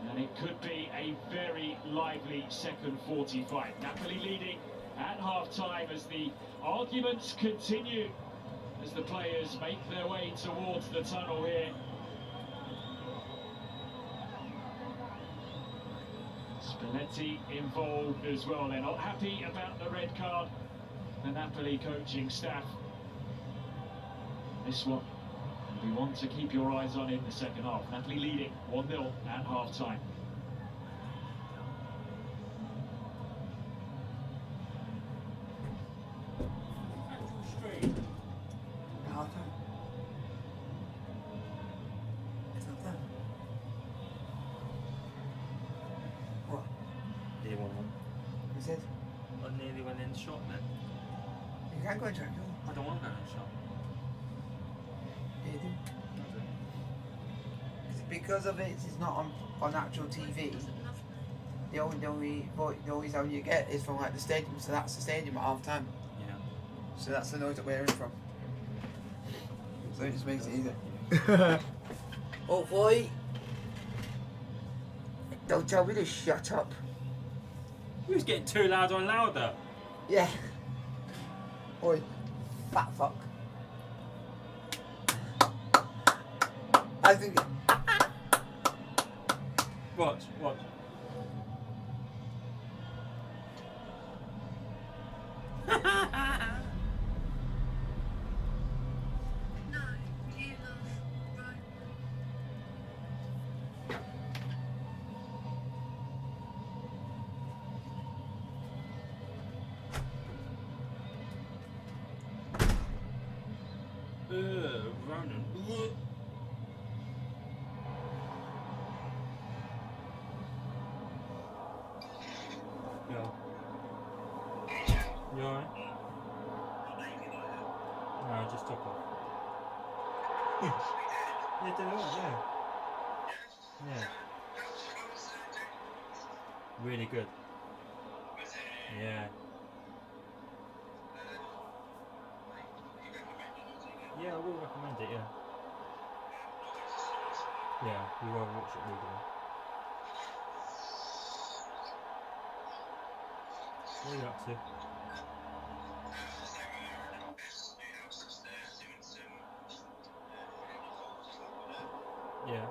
and it could be a very lively second 45. Napoli leading at half-time as the arguments continue, as the players make their way towards the tunnel here. Spalletti involved as well. They're not happy about the red card, the Napoli coaching staff. This one, we want to keep your eyes on in the second half. Napoli leading 1-0 at half-time.
Half-time. It's not done. What?
Nearly won one.
Who said?
I nearly went in the shot then.
You can't go and check.
I don't want to go in the shot.
Yeah, you do. Because of it, it's not on actual TV. The only sound you get is from like the stadium, so that's the stadium at half time.
Yeah.
So that's the noise that we're hearing from. So it just makes it easier. Hopefully. Don't tell me to shut up.
He was getting too loud and louder.
Yeah. Oi, fat fuck. I think.
Watch. Ronan. Yeah. You alright? No, I just took off. Yeah, did alright, yeah. Yeah. Really good. Yeah. Yeah, I will recommend it, yeah. Yeah, you will watch it legally. What are you up to? Yeah.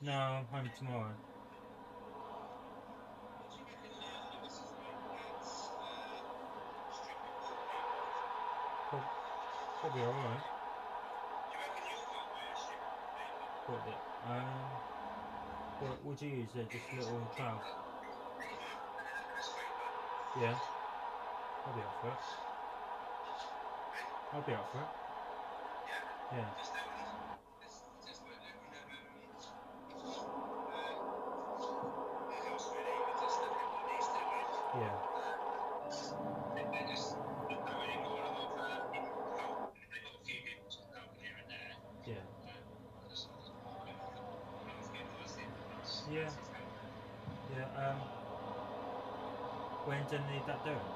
No, I'm home tomorrow. Probably alright. What would you use? Just a little trowel? Yeah. I'll be up for it. I'll be up for it. Yeah. Yeah. Yeah. Yeah. Yeah. When do you need that doing?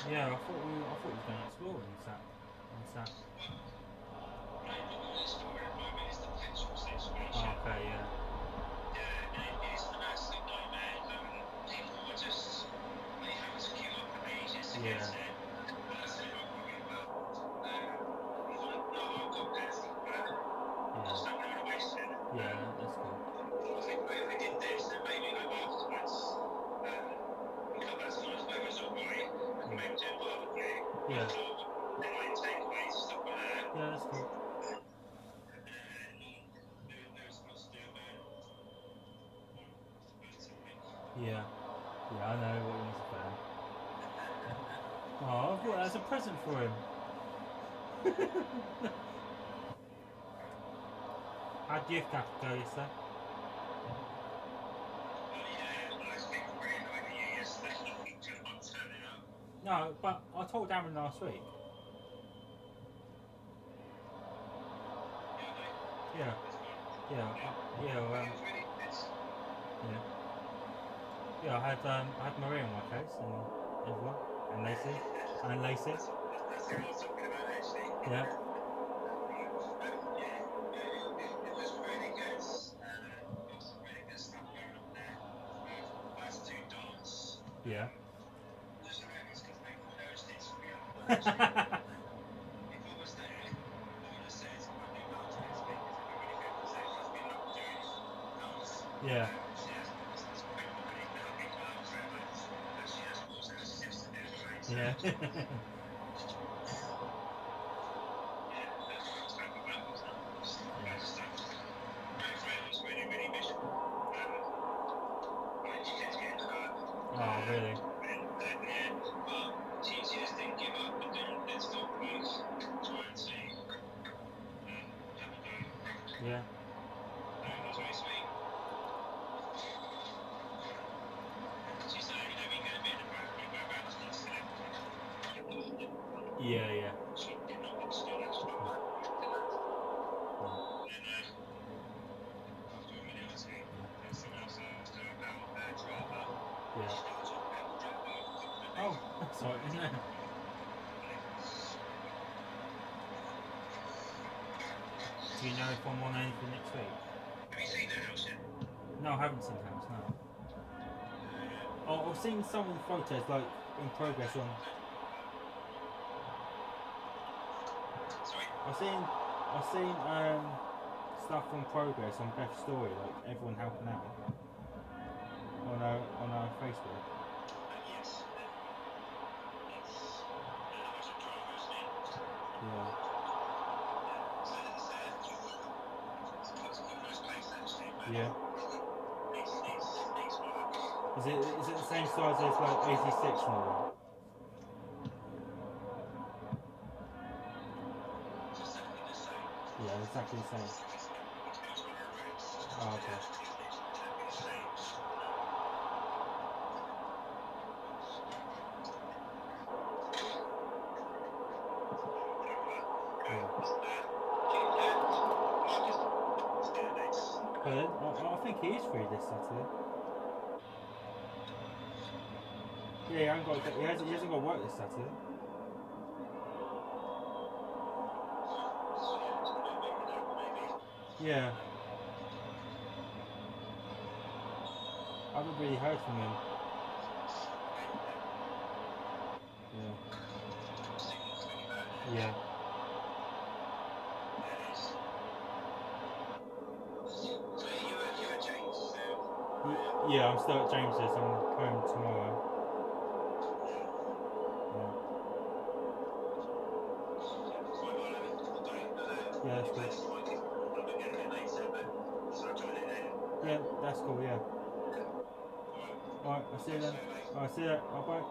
Yeah, I thought we were going exploring on Sat. Oh, okay, yeah. Yeah. Yeah, that's cool. Yeah. Yeah, that's cool. Yeah. Yeah, I know what he's about. Oh, I thought that was a present for him. How'd youth camp go yesterday? No, but I told Darren last week. Yeah. Yeah. Yeah. Yeah, I had Maria in my case and everyone and Lacey. Yeah. Yeah. Yeah. Yeah. Oh, really? Yeah. Yeah, yeah. Yeah. Oh, that's right, isn't it? Do you know if I'm on anything next week? No, I haven't seen the house, no. Oh, I've seen some of the photos, like, in progress on... I've seen stuff on progress on Beth's story, like everyone helping out on our Facebook. Yeah. Yeah. Is it the same size as like 86 and all that? Yeah, exactly the same. Oh, okay. But then, I think he is free this Saturday. Yeah, he hasn't got work this Saturday. Yeah. I haven't really heard from him. Yeah. Yeah. Yeah, I'm still at James's. I'm home tomorrow. Yeah, that's good. Yeah, that's cool, yeah. Alright, I'll see you then. Alright, see you then. Oh, bye.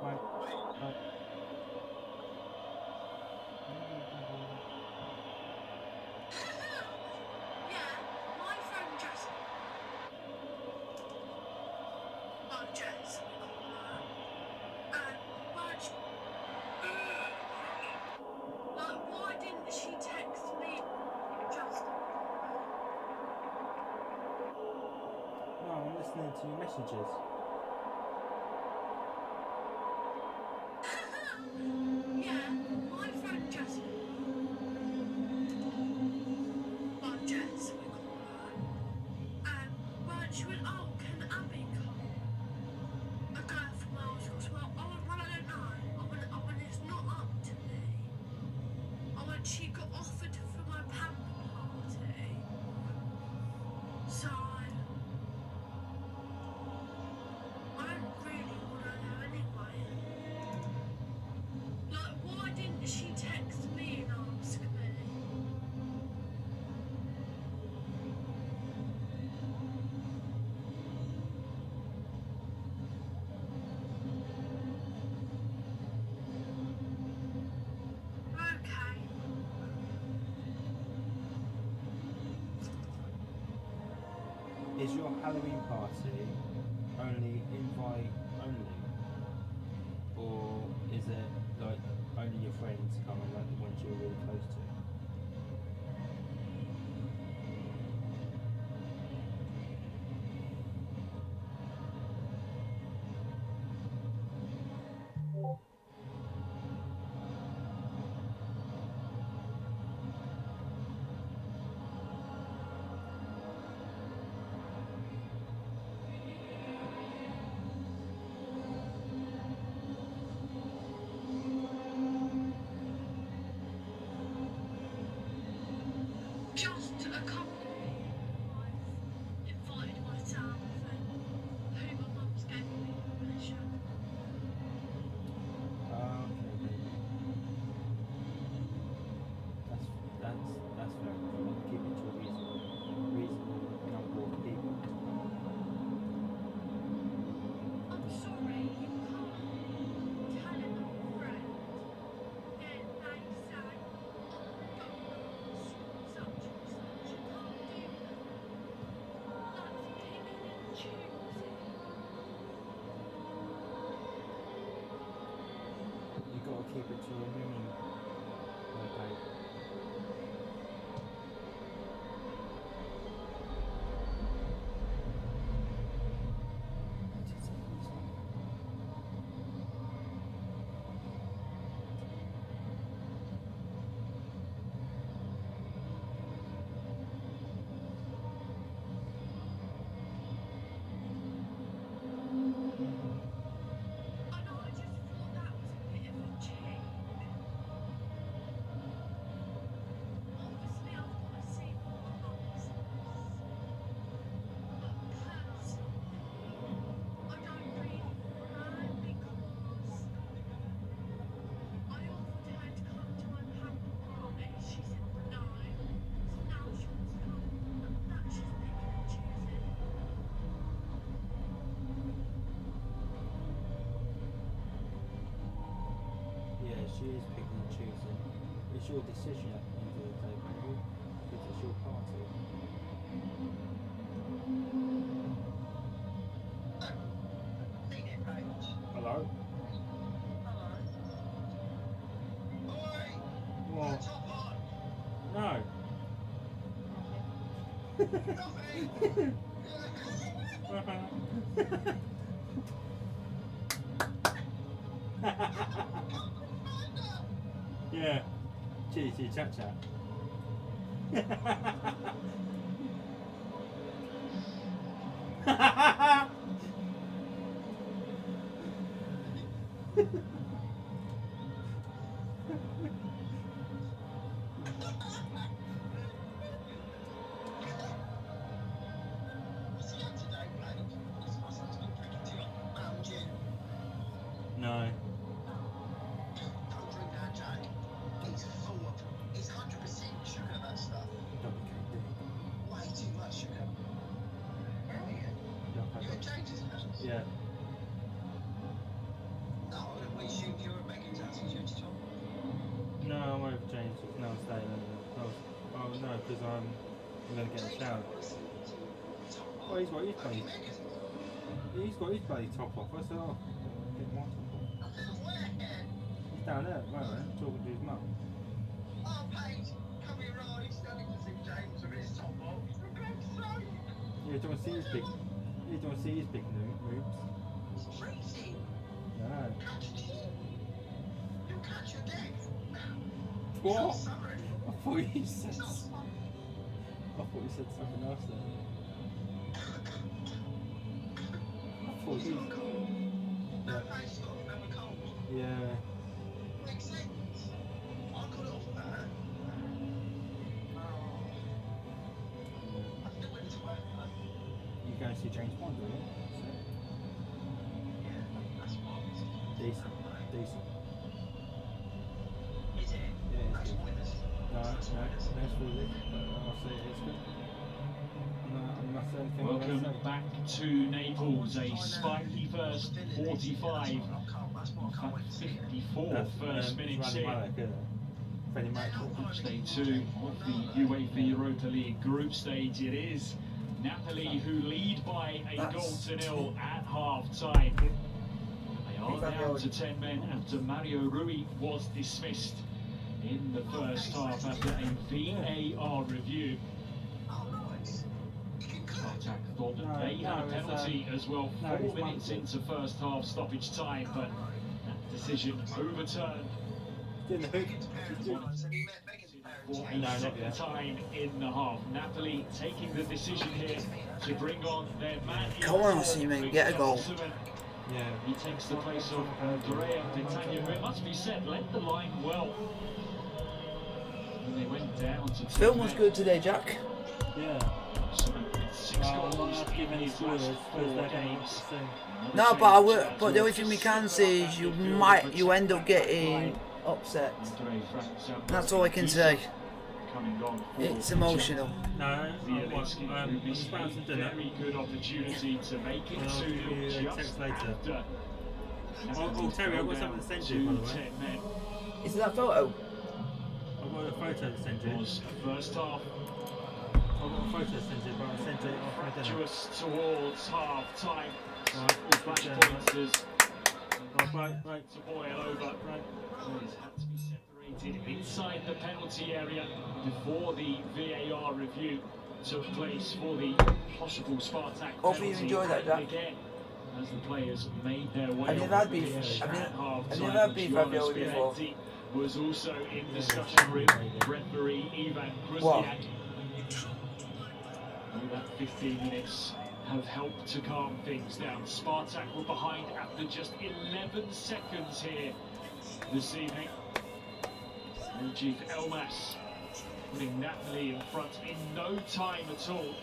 Bye. Bye. No, I'm listening to your messages. Is your Halloween party only invite only? Or is it like only your friends coming, like the ones you're really close to? That's fair enough. You want to keep it to a reasonable number of people.
I'm sorry, you can't tell another friend. Then they say, such and such, you can't do that. That's picking and choosing.
You got to keep it to a minimum. Okay.
And I just thought that was a bit of a cheat. Obviously, I've got to see what my mum says. But personally, I don't really want her because I offered her to come to my Hampton party. She said no. So now she wants to come. That's just picking and choosing.
Yeah, she is picking and choosing. It's your decision at the end of the day, baby, because it's your party. Hello? What? No. Yeah. Chitty chitty chat chat. No.
Don't drink that, Jack. It's full of, it's 100% sugar, that stuff.
WKD.
Way too much sugar. Where are you? You at James's house?
Yeah.
No, we assumed you were at Megan's house because you went to Tom.
No, I'm over James's. No, I'm staying over. Oh no, because I'm going to get in the shower. Oh, he's got his bloody, he's got his bloody top off. I said, oh, get my top off.
Where?
He's down there at the moment, talking to his mum.
Oh, Paige, come here, right? He's standing to see James with his top off. For God's sake.
You don't want to see his big, you don't want to see his big moves.
It's freezing.
No.
Catch your teeth. You'll catch your death.
What?
It's not summer anymore.
I thought you said,
It's not fun.
I thought you said something else there. I thought
It's
you,
not cold. No
yeah.
face off, never cold.
Yeah.
Makes sense. I got it off of that. Oh. I still went to work though.
You going to see James Bond, are you?
Yeah, that's what it is.
Decent. Decent.
Is it?
Yeah, it's
That's
good.
pointless.
No,
That's
no,
pointless.
that's really good. But I'll say it's good. No, I'm not saying anything
Welcome
I'm gonna
back to Naples, a spiky first 45, in fact 54 first minutes
Rally
in.
Malek, isn't it? Freddie Mercury.
Match day 2 of the UEFA Europa League group stage. It is Napoli who lead by a goal to nil at half time. They are down to 10 men after Mario Rui was dismissed in the first half after a VAR review.
Oh, nice. You can cook.
Spartak thought that
No,
they had a
no, it's,
penalty as well,
no,
4
it's
minutes
Monday.
into first half stoppage time, but that decision overturned.
Doing the hook.
Megan's parents once, and he met Megan's parents.
For a
No, not
second
yet.
time in the half. Napoli taking the decision here to bring on their man.
Come on, Seaman, get a goal.
Yeah.
He takes the place of Andrea Petagna, who it must be said led the line well. And they went down to
Film was good today, Jack.
Yeah.
Six
I'm not
goals
allowed to give
in
any
his
spoilers
last
because
4
they're going to watch
games.
it soon.
No, but but the only thing we can say is you end up getting upset. That's all I can say. It's emotional.
No, I'm just about to dinner.
Very good opportunity to make it
And I'll give
2-0
you a
just
text later.
after.
Oh, Terry, I've got something to send you, by the way.
10 men.
Is it that photo?
I've got a photo to send you.
Was first half
I've got a photo to send you, but I'll send it after my dinner.
fractious towards half time.
Right,
Flash
yeah,
points as
right.
to boil over. Players had to be separated inside the penalty area before the VAR review took place for the possible Spartak
Hopefully you
penalty.
enjoyed that, Jack.
Again, as the players made their way
Have you ever had
on the
beef?
pitch
Have you-
at half
have you
time,
ever had beef
Giannis
ravioli before?
Spalletti was also in discussion with referee Ivan
What?
Krusniak. That 15 minutes have helped to calm things down. Spartak were behind after just 11 seconds here this evening. Rajiv Elmas putting Napoli in front in no time at all.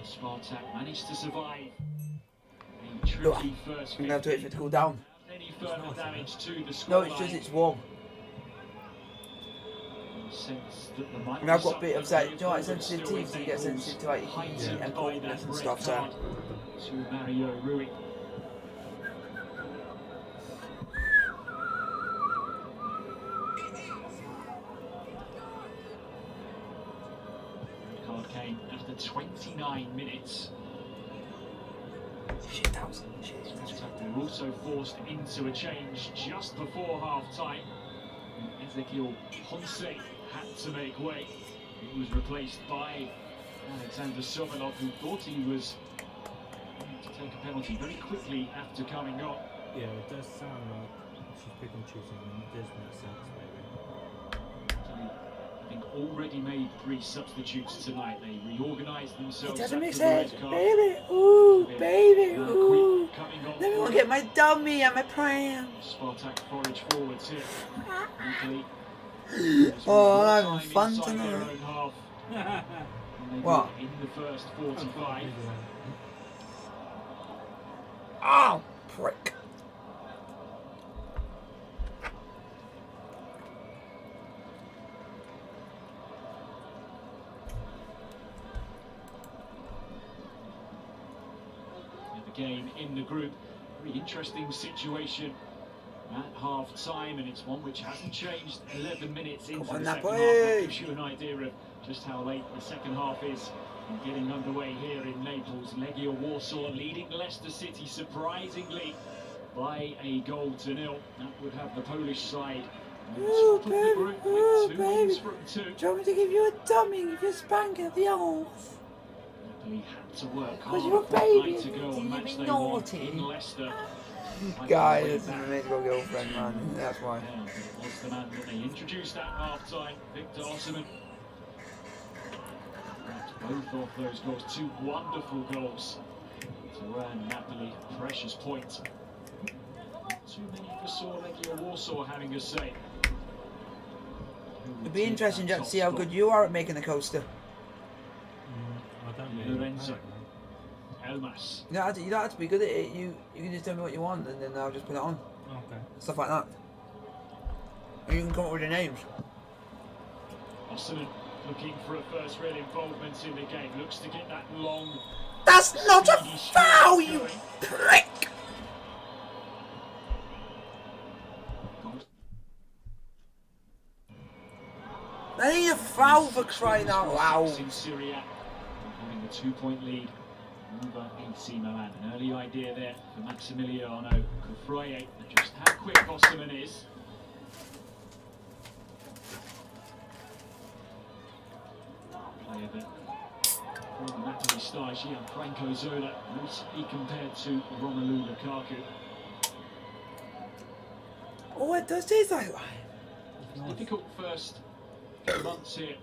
Spartak managed to survive a tricky first
I'm gonna have to wait for it
50.
to cool down.
Any further damage to the
No,
scoreline?
it's just it's warm.
Sense that there might
I mean, I've
be
got a bit of
something
that, you know, like
here, but
sensitive
still
teeth, so you get
Naples
sensitive to like heat
heightened
and
by
coldness
that
and
red
stuff. So
card to Mario Rui. Red card came after 29 minutes.
shit, that was shit.
They were also forced into a change just before half time. Ezekiel Ponce had to make way. He was replaced by Alexander Sobolov, who thought he was going to take a penalty very quickly after coming on.
Yeah, it does sound like she's pick and choosing, and it does make sense, maybe.
I think already made 3 substitutes tonight. They reorganised
It
themselves.
doesn't make
after the red
sense,
card.
baby. Ooh, baby.
Now
Ooh.
Quick coming on
Let me go
for
get my dummy and my pram.
Spartak forage forwards here. Napoli.
Oh, I'm having fun tonight. What?
In the first 45.
Oh, prick.
The game in the group. Very interesting situation at half time, and it's one which hasn't changed 11 minutes into
on,
the second
Napoli.
half. That gives you an idea of just how late the second half is. And getting underway here in Naples. Legia Warsaw leading Leicester City surprisingly by a goal to 0. That would have the Polish side on
Ooh,
top of the
baby.
group
Ooh,
with 2
baby.
wins from 2.
Do you want me to give you a dummy? Give you a spank at the arse?
Napoli had to work
Because
hard
you're a
a fortnight
baby.
to go
You've
on match
been
day 1
naughty.
in Leicester.
Guy, this is my magical girlfriend, man. That's why.
Yeah, but it was the man that they introduced at half time, Victor Osimhen. Both of those goals, 2 wonderful goals to earn Napoli a precious point. Too many for Legia Warsaw having a say.
It'd be interesting, Jack, to see how good you are at making a coaster.
I don't really.
Lorenzo. Elmas.
You don't have to be good at it. You can just tell me what you want, and then I'll just put it on.
Okay.
Stuff like that. And you can come up with the names.
Osimhen looking for a first real involvement in the game. Looks to get that long.
That's not a
speedy
foul,
strike
you
going.
prick! I need a foul for crying out loud.
In Syria, having a 2-point lead over AC Milan. An early idea there for Maximiliano Cufroye. Just how quick Osimhen is. Player that for the Napoli star, Gianfranco Zola, recently compared to Romelu Lukaku.
Oh, it does taste like
Difficult first months here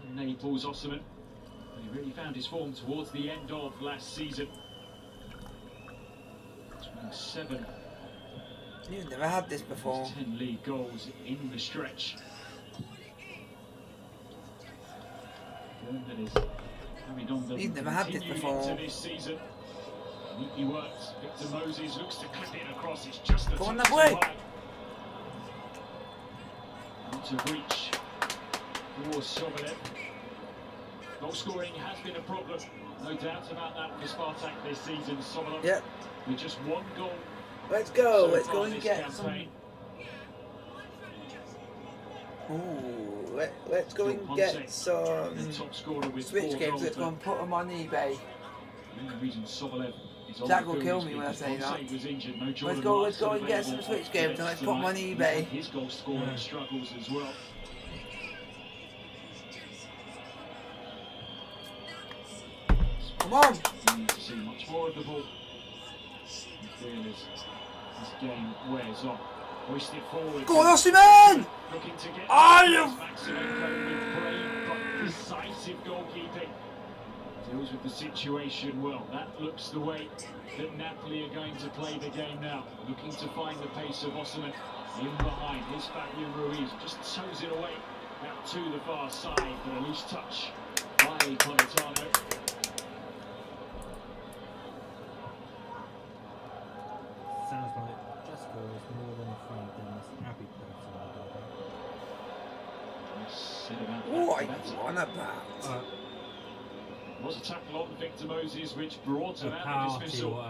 in Naples. Osimhen, he really found his form towards the end of last season. 27
You've never had this before.
10 league goals in the stretch.
He's never had this before.
This season. Neatly worked. Victor Moses looks to clip it across. It's just a
Go on
touch
that way.
too high. Out of reach for Sobolev. Goal scoring has been a problem. No doubt about that for Spartak this season. Sobolev
Yep.
with just one goal.
Let's go.
so
Let's
far
go and
this
get some.
campaign.
Ooh, let's go and
Ponce,
get some
the top scorer with
Switch
4
games.
goals,
Let's go and put them on eBay.
the only reason Sobolev is on
Jack
the
will
field
kill
is
me when I
because
say that.
Ponce was injured. No Jordan
Let's go
Larson
and get some
available
Switch
off
games
the
and let's
bench
put them on
tonight.
eBay.
He's had his goal scoring struggles as well.
Come on.
We need to see much more of the ball. I feel as this game wears on. Hoisted forward.
Go on, Osimhen!
Looking to get
you-
Maximenko with brave but decisive goalkeeping. Deals with the situation well. That looks the way that Napoli are going to play the game now. Looking to find the pace of Osimhen in behind. Here's Fabian Ruiz. Just toes it away out to the far side. But a loose touch by Politano.
Sounds like Jessica is more than a friend than this happy person.
Said about that.
What
That's
are
it.
you on about?
Was a tackle on Victor Moses, which brought
A
about the
party
dismissal.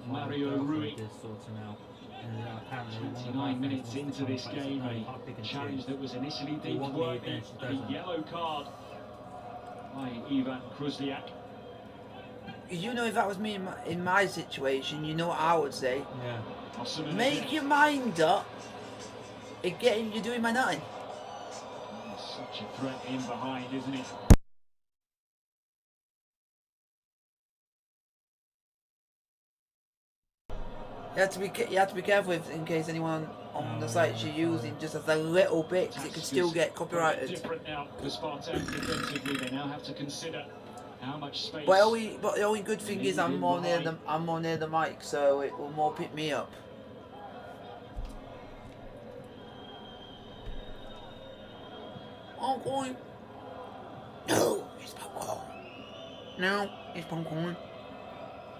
Mario Rui.
is sorting out. And apparently one of our
29
friends
minutes
wants to
into
come
this
back to
game,
play
a
hot pick and
challenge
choose.
that was initially
They
deemed
want me,
worthy.
then she
A
doesn't.
yellow card by Ivan Kruzliak.
You know, if that was me in my situation, you know what I would say.
Yeah.
Osimhen
Make
again.
your mind up. You're doing my nothing.
Such a threat in behind, isn't it?
You have to be careful in case anyone on the sites you're using just has a little bit, because it could still get copyrighted.
Different now for Spartak defensively. They now have to consider how much space.
But the only good thing is I'm more near the mic, so it will more pick me up. I'm going. No, it's popcorn. No, it's popcorn.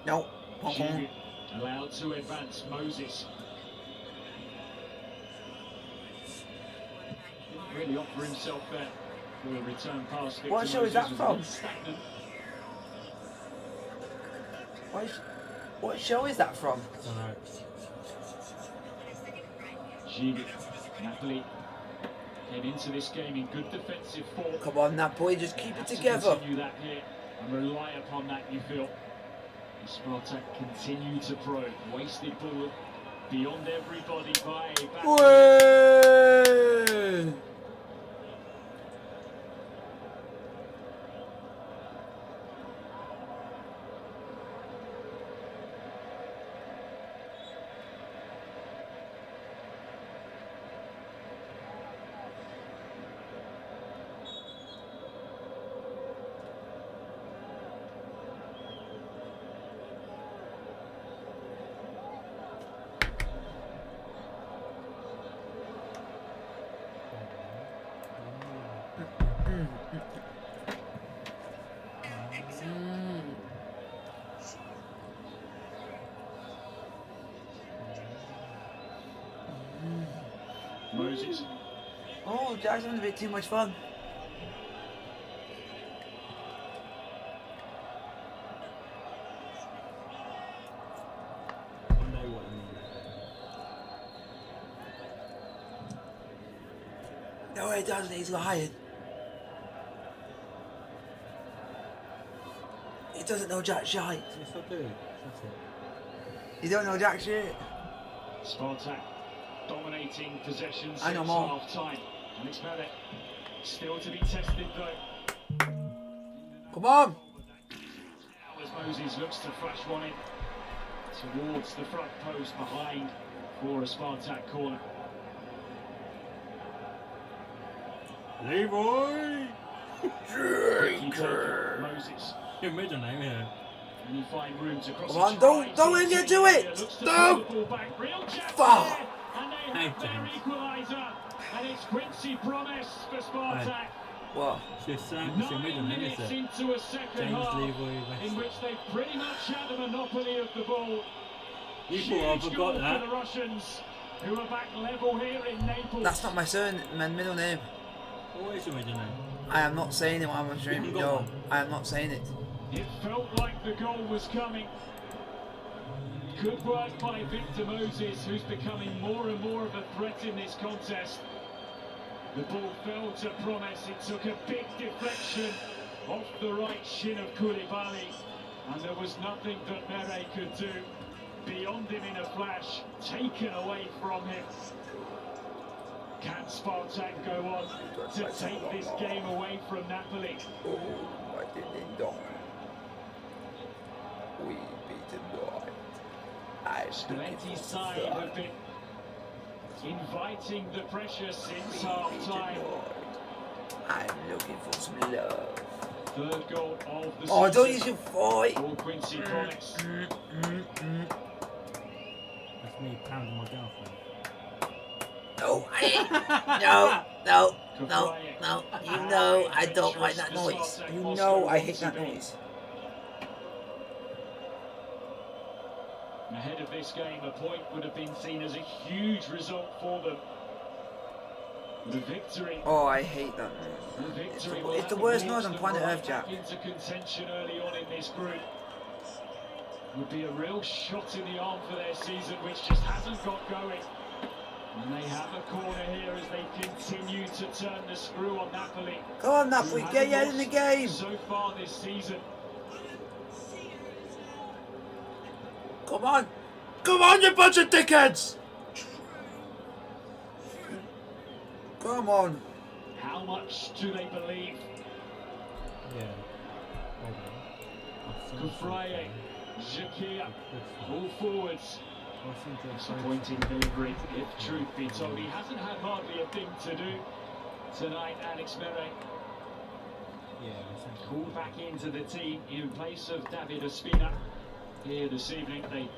No, popcorn.
Giroud allowed to advance. Moses didn't really offer himself there for a return pass. Victor
What show is
Moses
that
was
from?
a bit stagnant.
What show is that from?
Alright.
Giroud, Napoli came into this game in good defensive form.
Come on, Napoli, just keep it
Have to
together.
continue that here and rely upon that, you feel. Spartak continue to probe. Wasted ball beyond everybody by
Way!
Moses.
Oh, Jack's having a bit too much fun.
I know what you mean.
No, he doesn't. He's lying. He doesn't know jack shite.
Yes, I do. That's it.
You don't know jack shit.
Spartak dominating possession
I know
since
more.
half time. Alex Meret still to be tested though.
Come on.
As Moses looks to flash one in towards the front post behind for a Spartak corner.
Leroy!
Quickly taken, Moses.
Your middle name, yeah.
And you find room to cross.
Come on,
it
don't
right
let
into
him
the
do
area,
it.
looks to
Don't.
pull the ball back. Real chance
Fuck.
there, and they have
Hey,
their
James.
equaliser. And it's Quincy Promise for Spartak.
What?
It's circus in middle,
9
isn't
minutes
it?
into a second
James
half,
Leroy
in
West.
which they pretty much had the monopoly of the ball.
You thought I
Huge goal
forgot that?
for the Russians, who are back level here in Naples.
That's not my middle name.
What is your middle name?
I am not saying it while I'm on stream.
haven't got
No,
one.
I am not saying it.
It felt like the goal was coming. Good work by Victor Moses, who's becoming more and more of a threat in this contest. The ball fell to promise. It took a big deflection off the right shin of Koulibaly, and there was nothing that Mere could do. Beyond him in a flash, taken away from him. Can Spartak go on to take this game away from Napoli?
Oh, I didn't die. We beat the
Spalletti's side have been inviting the pressure since half time.
I'm looking for some love.
Third goal of the
Oh, don't
season
use your fight.
for Quincy Promise.
That's me pounding my girlfriend.
No, no. You know I don't like that noise. You know I hate that noise.
Ahead of this game, a point would have been seen as a huge result for them. The victory.
Oh, I hate that
The
noise.
victory will
It's the
have
worst
launched
noise on
them
planet
right
Earth, Jack.
back into contention early on in this group. Would be a real shot in the arm for their season, which just hasn't got going. And they have a corner here as they continue to turn the screw on Napoli.
Come on, Napoli, get your head in the game.
So far this season.
Come on, you bunch of dickheads. Come on.
How much do they believe?
Yeah.
Kufraye, Jakia, all forwards. Disappointing delivery, if truth be told. He hasn't had hardly a thing to do tonight, Alex Mere.
Yeah.
Called back into the team in place of David Ospina here this evening. They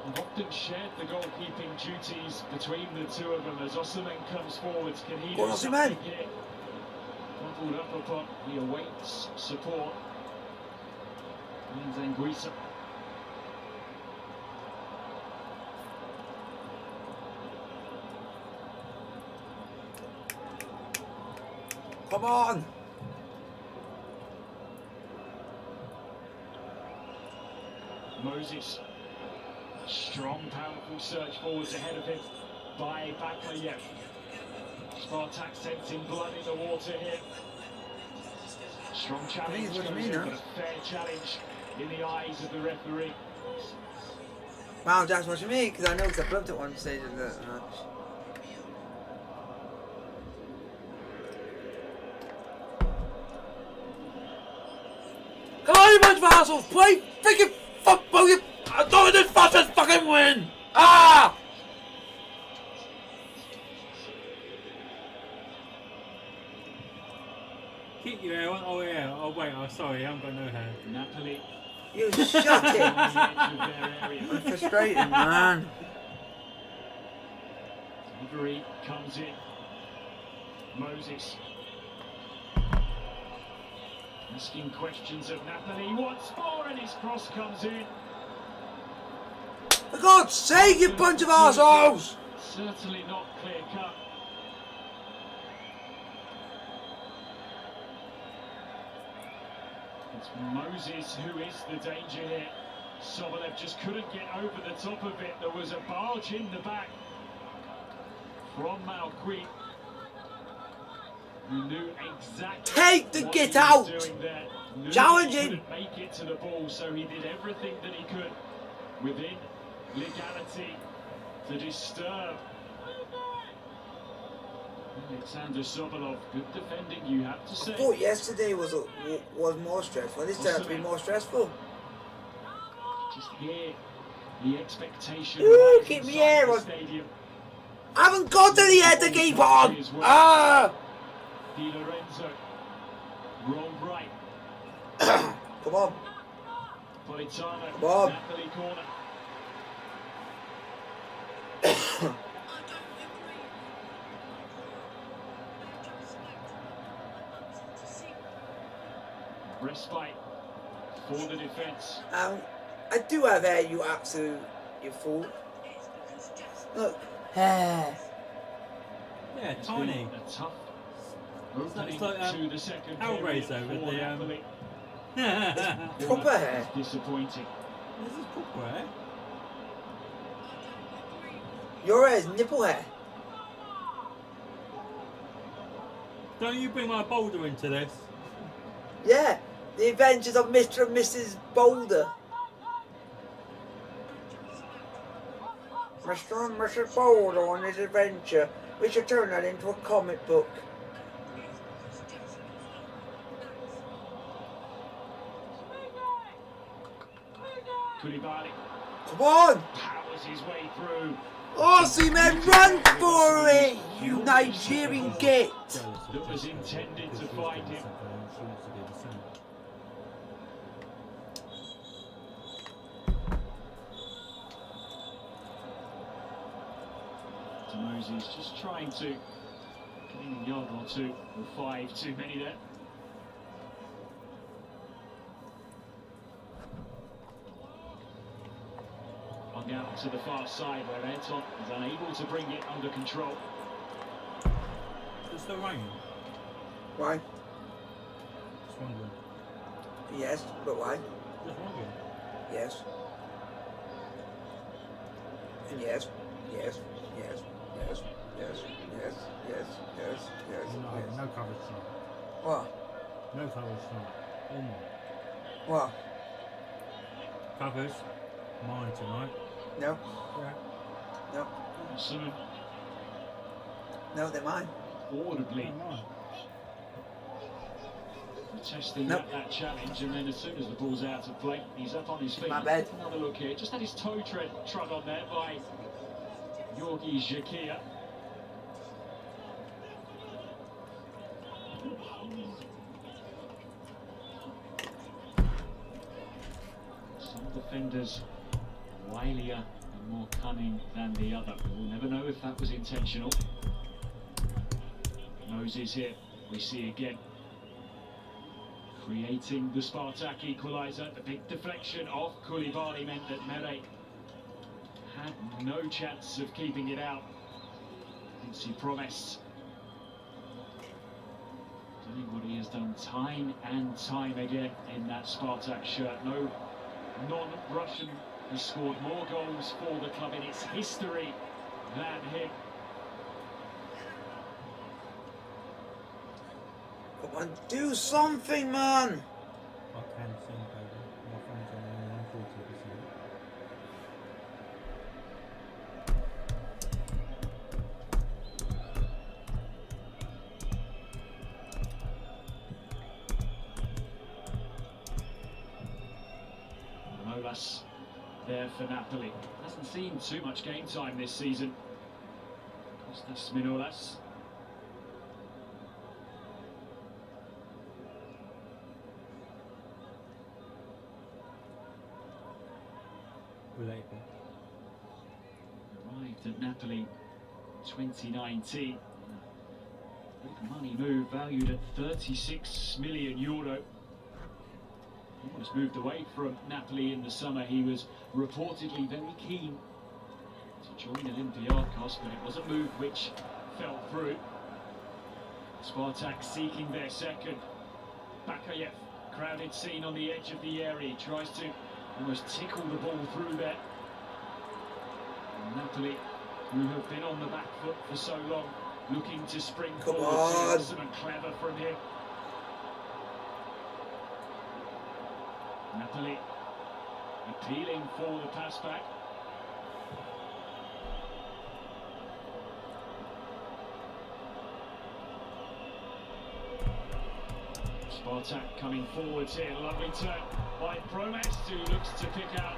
have often shared the goalkeeping duties between the two of them as Osimhen comes forwards. Can he
Go
do
on,
something
Osimhen.
here? Doubled up upon, he awaits support. And Anguissa.
Come on.
Moses. Strong, powerful search forwards ahead of him by Baklayev. Spartak sensing blood in the water here. Strong challenge
Please, what do
goes
you
in,
mean,
but a fair challenge in the eyes of the referee.
Wow, Jack's watching me because I know because I flipped at one stage of the match. Come on, you bunch of assholes! Play freaking football! I don't do fastest fucking win! Ah!
Keep your hair on? Oh yeah. Oh wait. Oh sorry. I haven't got no hair.
Napoli
You shut
on
it!
the edge of their area.
I'm frustrated, man.
Delivery comes in. Moses. Asking questions of Napoli once more, and his cross comes in.
For God's sake, you bunch of assholes!
Certainly not clear cut. It's Moses who is the danger here. Sobolev just couldn't get over the top of it. There was a barge in the back from Malqui, who knew exactly
Take the
what
get
he was
out!
doing there. Knew
Challenge
he
him!
couldn't make it to the ball, so he did everything that he could within legality to disturb Alexander Sobolov. Good defending, you have to
I
say.
thought yesterday was more stressful. This turned out to be more stressful.
Just hear the expectation
Ooh,
rise
keep me
inside
here
the
on.
stadium.
I haven't got any head to keep on! Ah!
Di Lorenzo, roll right.
Come on.
Politano,
Come on.
Napoli corner. respite for the defence.
I do have hair, you absolute, you fool. Look, hair.
Yeah,
It's
tiny.
been a tough opening
It's like,
to the second
Hellraiser
period
with
for
the,
Napoli.
This
Proper hair.
It's disappointing.
is proper, eh?
Your hair is nipple hair.
Don't you bring my boulder into this?
Yeah, the adventures of Mr. and Mrs. Boulder. Mr. and Mrs. Boulder on his adventure. We should turn that into a comic book.
Koulibaly
Come on!
powers his way through.
Aussie men, run for it! You Nigerian git!
That was intended to find him. Moses just trying to gain a yard or two, or 5 too many there. On out to the far side where Anton is unable to bring it under control.
It's the rain.
Why?
Just wondering.
Yes, but why?
Just wondering.
Yes. And yes, yes, yes, yes, yes, yes, yes, yes, yes,
No,
yes.
no coverage tonight.
What?
No coverage tonight. Oh my.
What?
Covers. Mine tonight.
No,
Yeah.
no,
Someone
no, they're mine.
audibly
Oh, mine.
testing
Nope.
that challenge, and then as soon as the ball's out of play, he's up on his feet.
My bad.
Another look here. Just had his toe trod on there by Georgi Zakia. Some defenders wilier and more cunning than the other. We'll never know if that was intentional. Moses here, we see again. Creating the Spartak equaliser. The big deflection of Koulibaly meant that Mere had no chance of keeping it out. Hence he promised. Doing what he has done time and time again in that Spartak shirt. No non-Russian has scored more goals for the club in its history than him.
Come on, do something, man!
I can sing, baby. My phone's only on 40%.
Manolas there for Napoli. Hasn't seen too much game time this season. Kostas Manolas.
Relatable.
Arrived at Napoli 2019. Big money move valued at €36 million. He was moved away from Napoli in the summer. He was reportedly very keen to join Olympiacos, but it was a move which fell through. Spartak seeking their second. Bakayev, crowded scene on the edge of the area, tries to almost tickle the ball through there. And Napoli, who have been on the back foot for so long, looking to spring
Come
forward.
on.
Something clever from him. Napoli appealing for the pass back. Spartak coming forwards here. Lovely turn by Promes, who looks to pick out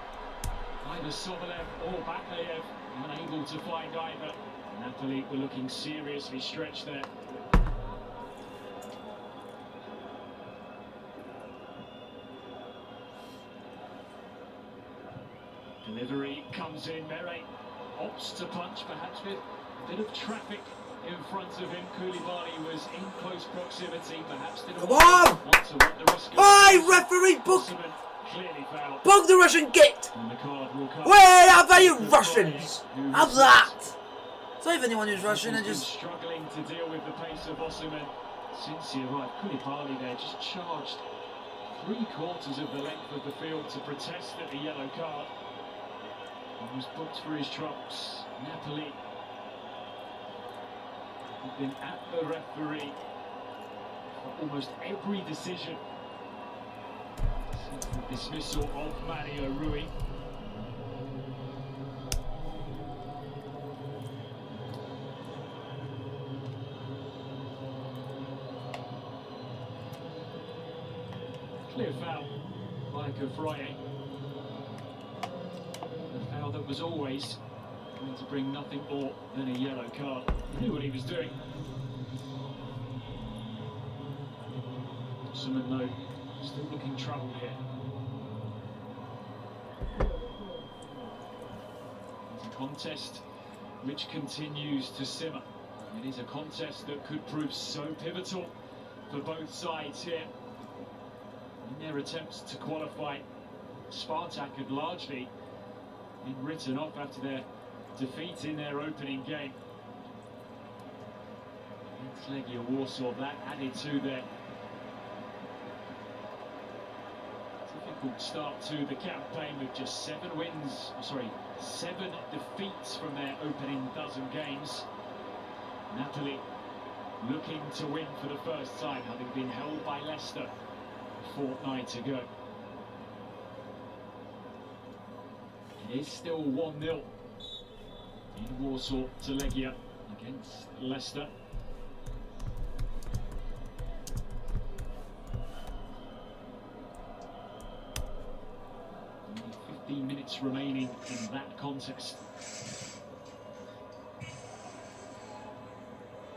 either Sobolev or Bakayev. Unable to find either. Napoli were looking seriously stretched there. Delivery comes in. Mere opts to punch, perhaps with a bit of traffic in front of him. Koulibaly was in close proximity, perhaps didn't
Come on!
want to run the risk of
Hey, referee, book,
Osimhen clearly fouled.
book the Russian git!
And the card will come.
Where are you Russians? How's that? So if anyone who's Russian and
He's
just...
been struggling to deal with the pace of Osimhen since he arrived. Koulibaly there just charged 3/4 of the length of the field to protest at the yellow card. And was booked for his troubles. Napoli have been at the referee for almost every decision since the dismissal of Mario Rui. Clear foul by Koulibaly. A foul that was always going to bring nothing more than a yellow card. He knew what he was doing. Osimhen, though, still looking troubled here. It's a contest which continues to simmer. It is a contest that could prove so pivotal for both sides here. In their attempts to qualify, Spartak had largely been written off after their defeat in their opening game. It's Legia Warsaw, that added to their difficult start to the campaign with just 7 defeats from their opening dozen games. Napoli looking to win for the first time, having been held by Leicester a fortnight ago. It is still 1-0 in Warsaw to Legia against Leicester. Only 15 minutes remaining in that contest.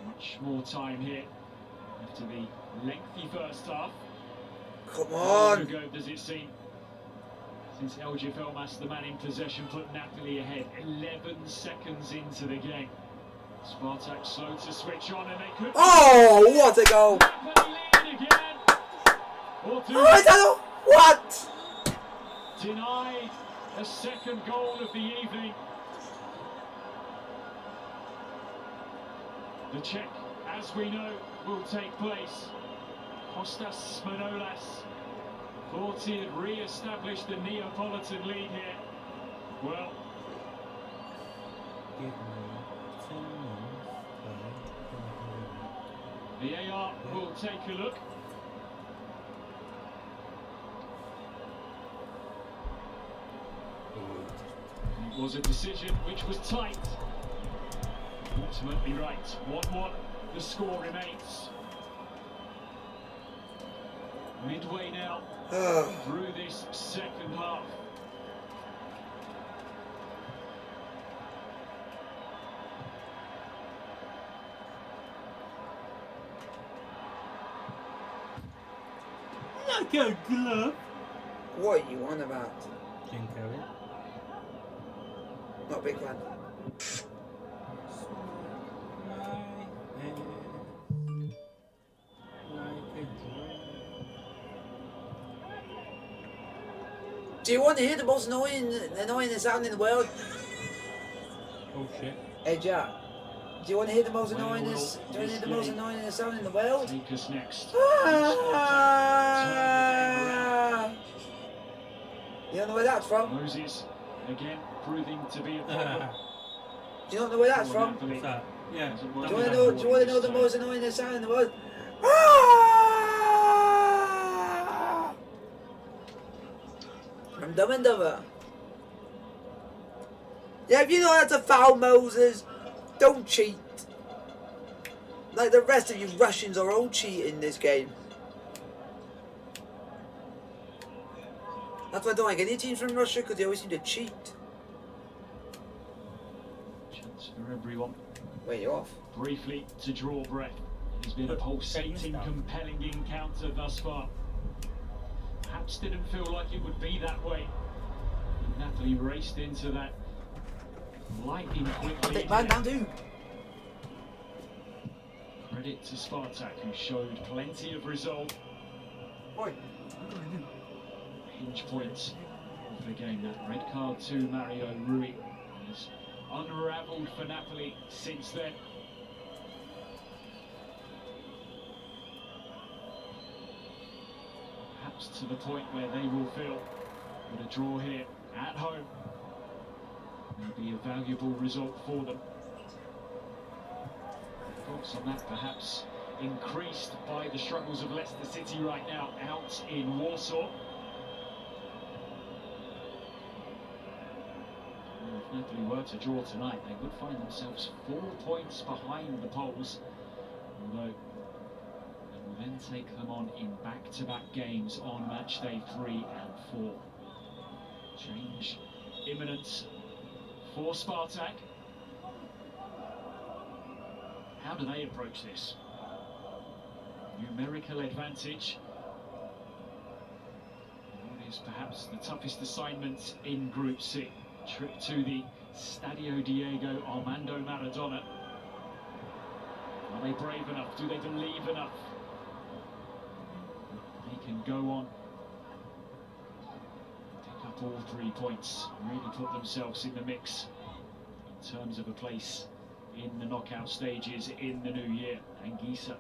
Much more time here after the lengthy first half.
Come
How long
on!
ago does it seem since Elgif Elmas, the man in possession, put Napoli ahead 11 seconds into the game? Spartak slow to switch on, and they could...
Oh, what a goal!
Napoli lead again! Or do
Oh, I don't know. What?
deny a second goal of the evening? The check, as we know, will take place. Kostas Manolas thought he had re-established the Neapolitan lead here. Well,
Give me 2 minutes.
VAR will take a look. It was a decision which was tight. Ultimately right. 1-1, the score remains. Midway now through this second half.
Like a glove.
What are you on about?
Jim Carrey.
Not a big fan. Do you want to hear the most annoying sound in the world?
Oh shit.
Hey Jack, do you want to hear the most annoying sound in the world?
Take us next.
Ah! You don't know where that's from?
Moses again proving to be a problem.
Do you not know where that's from?
What's that? Yeah.
Do you want to know the most annoying sound in the world? Ah! From Dumb and Dumber. Yeah, if you know that's a foul, Moses, don't cheat. Like the rest of you Russians are all cheating this game. That's why I don't like any teams from Russia, because they always seem to cheat.
Chance for everyone.
Wait, you're off.
Briefly to draw breath. It has been a pulsating, compelling encounter thus far. Perhaps didn't feel like it would be that way. Napoli raced into that lightning quickly.
Take man down too.
Credit to Spartak, who showed plenty of resolve. Hinge point of the game, that red card to Mario Rui has unravelled for Napoli since then. Perhaps to the point where they will feel that a draw here at home may be a valuable result for them. Thoughts on that perhaps increased by the struggles of Leicester City right now out in Warsaw. If Napoli were to draw tonight, they would find themselves 4 points behind the Poles, although it will then take them on in back-to-back games on match day 3 and 4. Change imminent for Spartak. How do they approach this? Numerical advantage. What is perhaps the toughest assignment in Group C? Trip to the Stadio Diego Armando Maradona. Are they brave enough? Do they believe enough? They can go on, pick up all 3 points, really put themselves in the mix in terms of a place in the knockout stages in the new year. Anguissa.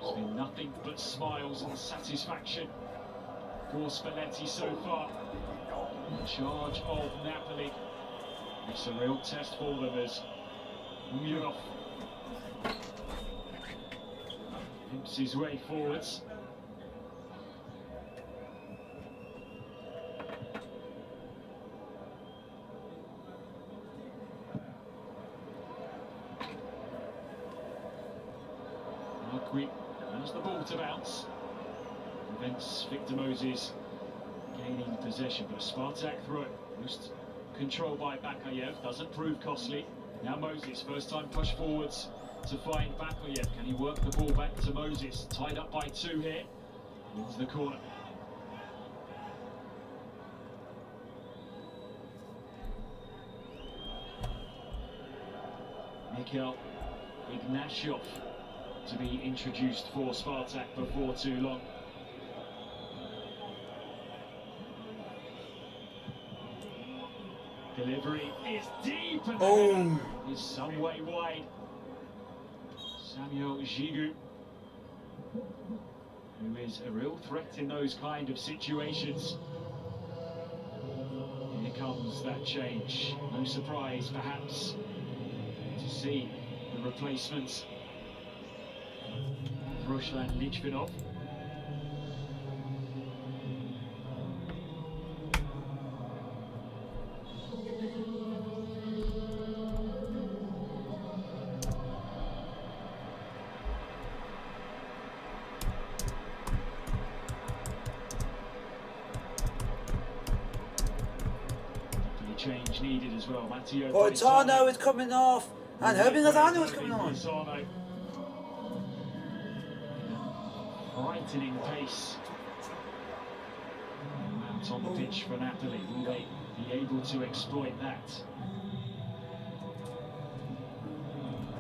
It's been nothing but smiles and satisfaction for Spalletti so far. In charge of Napoli. It's a real test for them as Murov pimps his way forwards. Marquis has the ball to bounce. Prevents Victor Moses gaining possession, but a Spartak throw. Most control by Bakayev, doesn't prove costly. Now Moses, first time push forwards to find Bakayev. Can he work the ball back to Moses? Tied up by 2 here. Into the corner. Mikhail Ignashov to be introduced for Spartak before too long. Delivery is deep and the header is some way wide. Samuel Gigu, who is a real threat in those kind of situations. Here comes that change. No surprise, perhaps, to see the replacement. Ruslan Lichvinov. Change needed as well. Matteo
Politano is coming off, and Herbie Lozano is coming on.
Frightening pace out on the pitch for Napoli. Will they be able to exploit that?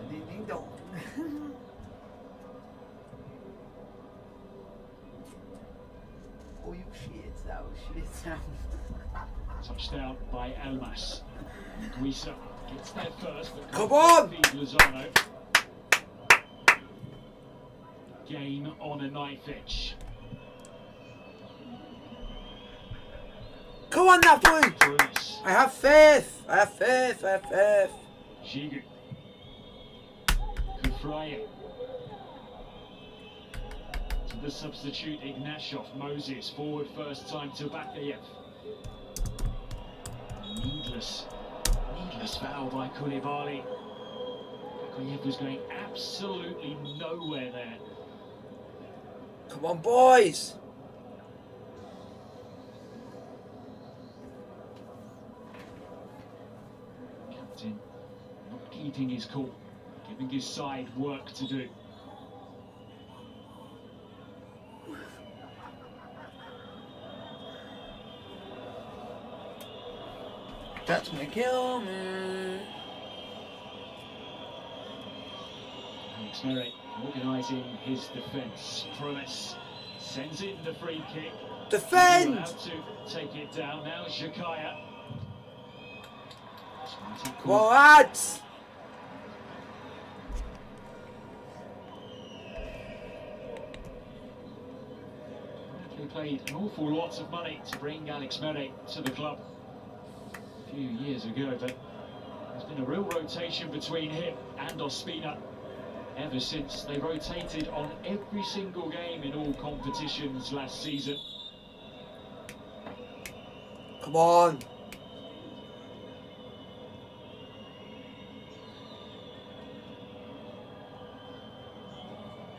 Ding dong. Oh, you shit out, shit out.
Touchdown by Elmas. Guisa gets there first, but
Come on!
Lozano. Game on a knife edge.
Come on, Napoli!
Bruce.
I have faith! I have faith! I have faith!
Gigu. Kufraya. To the substitute Ignashov. Moses forward first time to Bakayev. Needless foul by Koulibaly. Bakayev was going absolutely nowhere there.
Come on, boys!
keeping his cool, giving his side work to do.
That's gonna kill me.
Alex Merritt organising his defence. Promise sends in the free kick.
Defend!
Allowed to take it down now. Jakaya.
Come on, lads!
They paid an awful lot of money to bring Alex Merritt to the club a few years ago, but there's been a real rotation between him and Ospina ever since. They rotated on every single game in all competitions last season.
Come on!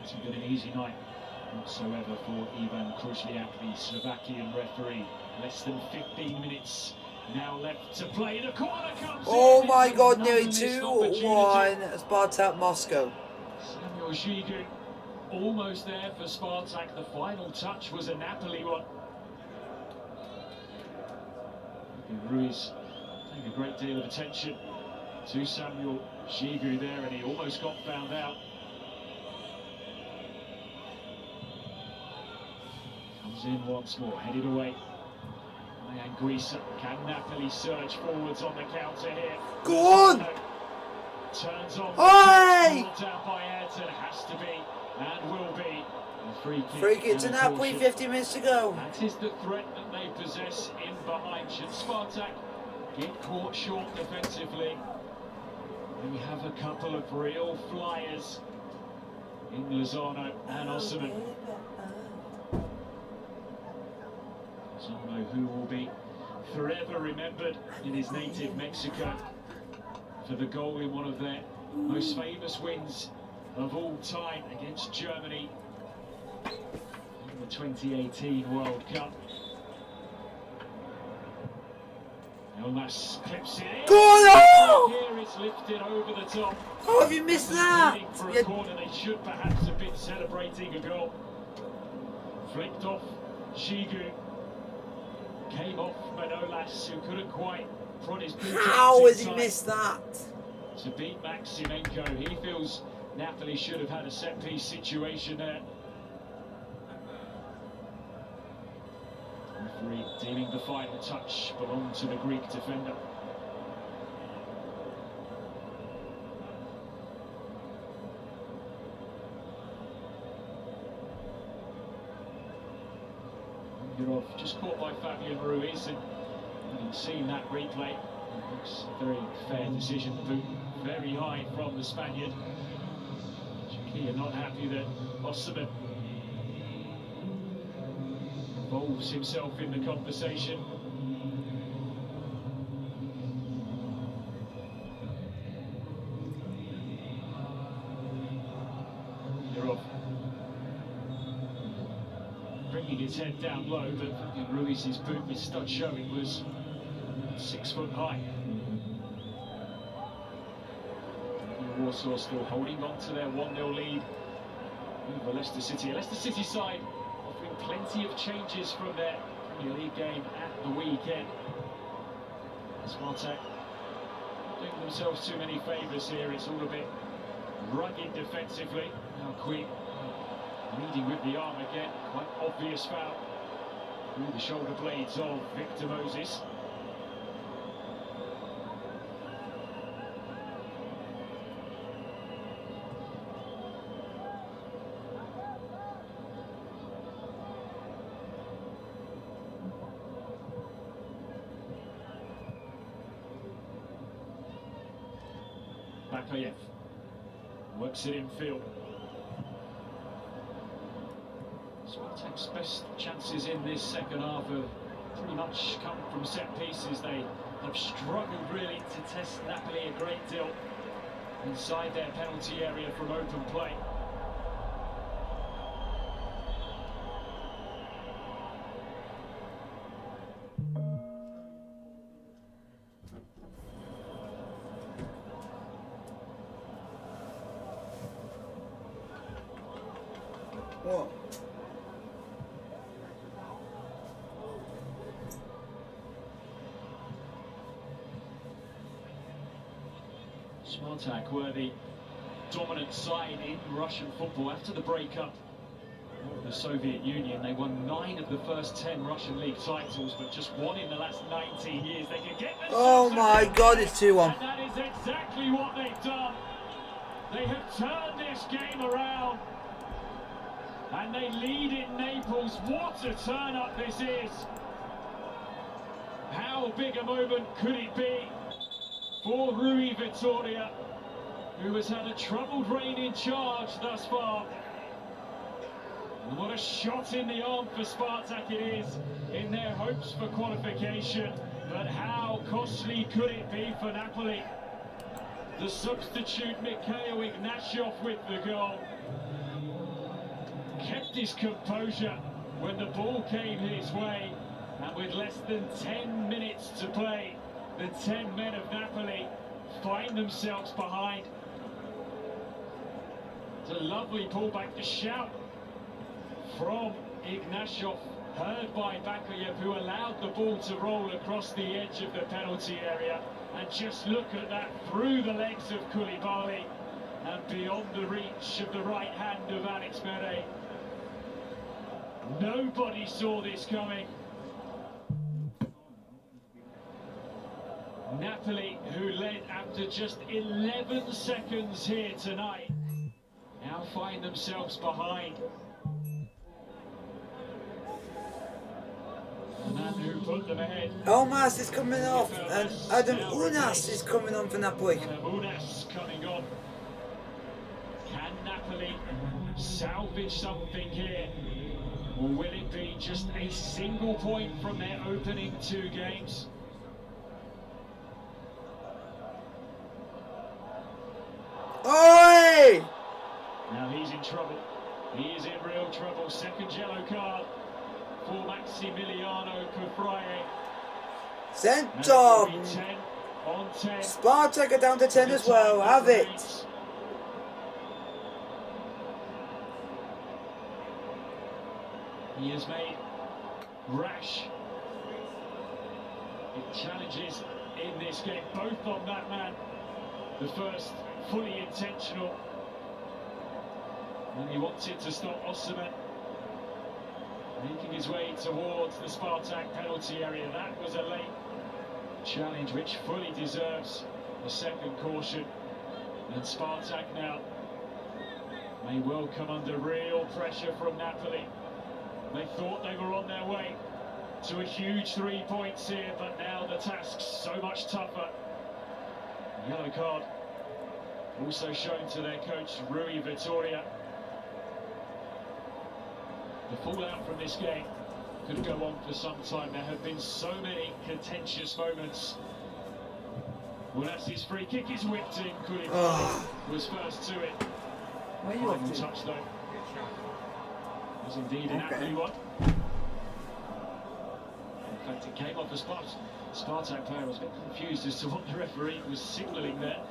Hasn't been an easy night whatsoever for Ivan Kruzliak, the Slovakian referee. Less than 15 minutes now left to play. The corner comes
Oh
in.
my
It's
god,
another
nearly
missed
2-1 Spartak Moscow.
Samuel Gigu almost there for Spartak. The final touch was a Napoli one. Ruiz paying a great deal of attention to Samuel Gigu there, and he almost got found out. Comes in once more, headed away. Anguissa. Can Napoli surge forwards on the counter here?
Go on!
Turns on.
Oi!
Down by Ayrton, has to be and will be.
Free kick to Napoli, 50 minutes to go.
That is the threat that they possess in behind. Should Spartak get caught short defensively, we have a couple of real flyers in Lozano and Osimhen. Lozano, who will be forever remembered in his native Mexico for the goal in one of their most famous wins of all time against Germany in the 2018 World Cup. Elmas clips it in.
Go on!
Here it's lifted over the top.
Oh, have you missed that?
For a
Yeah.
corner, they should perhaps have been celebrating a goal. Flicked off Gigu. Came off Manolas, who couldn't quite prod his boot
How
out
has he
inside
missed that?
to beat Maximenko. He feels Napoli should have had a set-piece situation there. Referee deeming the final touch belonged to the Greek defender. You're just caught by Fabian Ruiz, and having seen that replay, it looks a very fair decision. Boot very high from the Spaniard. Shakir not happy that Osimhen involves himself in the conversation. You're off. Bringing his head down low, but Ruiz's boot with stud showing was 6 foot high. Warsaw still holding on to their 1-0 lead over Leicester City. A Leicester City side offering plenty of changes from their Premier League game at the weekend. Spartak not doing themselves too many favours here. It's all a bit rugged defensively. Now Queen leading with the arm again. Quite obvious foul through the shoulder blades of Victor Moses. Bakayev works it in field. Spartak's best chances in this second half have pretty much come from set pieces. They have struggled really to test Napoli a great deal inside their penalty area from open play.
What?
Spartak were the dominant side in Russian football after the breakup of the Soviet Union. They won 9 of the first 10 Russian league titles, but just 1 in the last 19 years. They could get
Oh my God, it's 2-1.
and that is exactly what they've done. They have turned this game around, and they lead in Naples. What a turn-up this is! How big a moment could it be for Rui Vitoria, who has had a troubled reign in charge thus far? And what a shot in the arm for Spartak it is in their hopes for qualification. But how costly could it be for Napoli? The substitute Mikhail Ignashov with the goal kept his composure when the ball came his way, and with less than 10 minutes to play, the 10 men of Napoli find themselves behind. It's a lovely pullback, the shout from Ignashov, heard by Bakayev, who allowed the ball to roll across the edge of the penalty area. And just look at that, through the legs of Koulibaly and beyond the reach of the right hand of Alex Meret. Nobody saw this coming. Napoli, who led after just 11 seconds here tonight, now find themselves behind. The man who put them ahead.
Elmas is coming off, and Adam Unas is coming on for Napoli.
Unas coming on. Can Napoli salvage something here? Or will it be just a single point from their opening 2 games?
Oi!
Now he's in trouble. He is in real trouble. Second yellow card for Maximiliano Cufraie.
Sent
Now
on.
10 on 10.
Spartak are down to 10 as well. Have it.
He has made rash challenges in this game, both on that man. The first fully intentional, and he wanted to stop Osimhen making his way towards the Spartak penalty area. That was a late challenge which fully deserves a second caution, and Spartak now may well come under real pressure from Napoli. They thought they were on their way to a huge 3 points here, but now the task's so much tougher. Yellow card also shown to their coach Rui Vitoria. The fallout from this game could go on for some time. There have been so many contentious moments. Well, that's his free kick is whipped in. Koulibaly was first to it.
Where are you
Final
off to?
touch though was indeed an
Okay.
Napoli one. In fact, it came off a Spartak player. I was a bit confused as to what the referee was signalling there.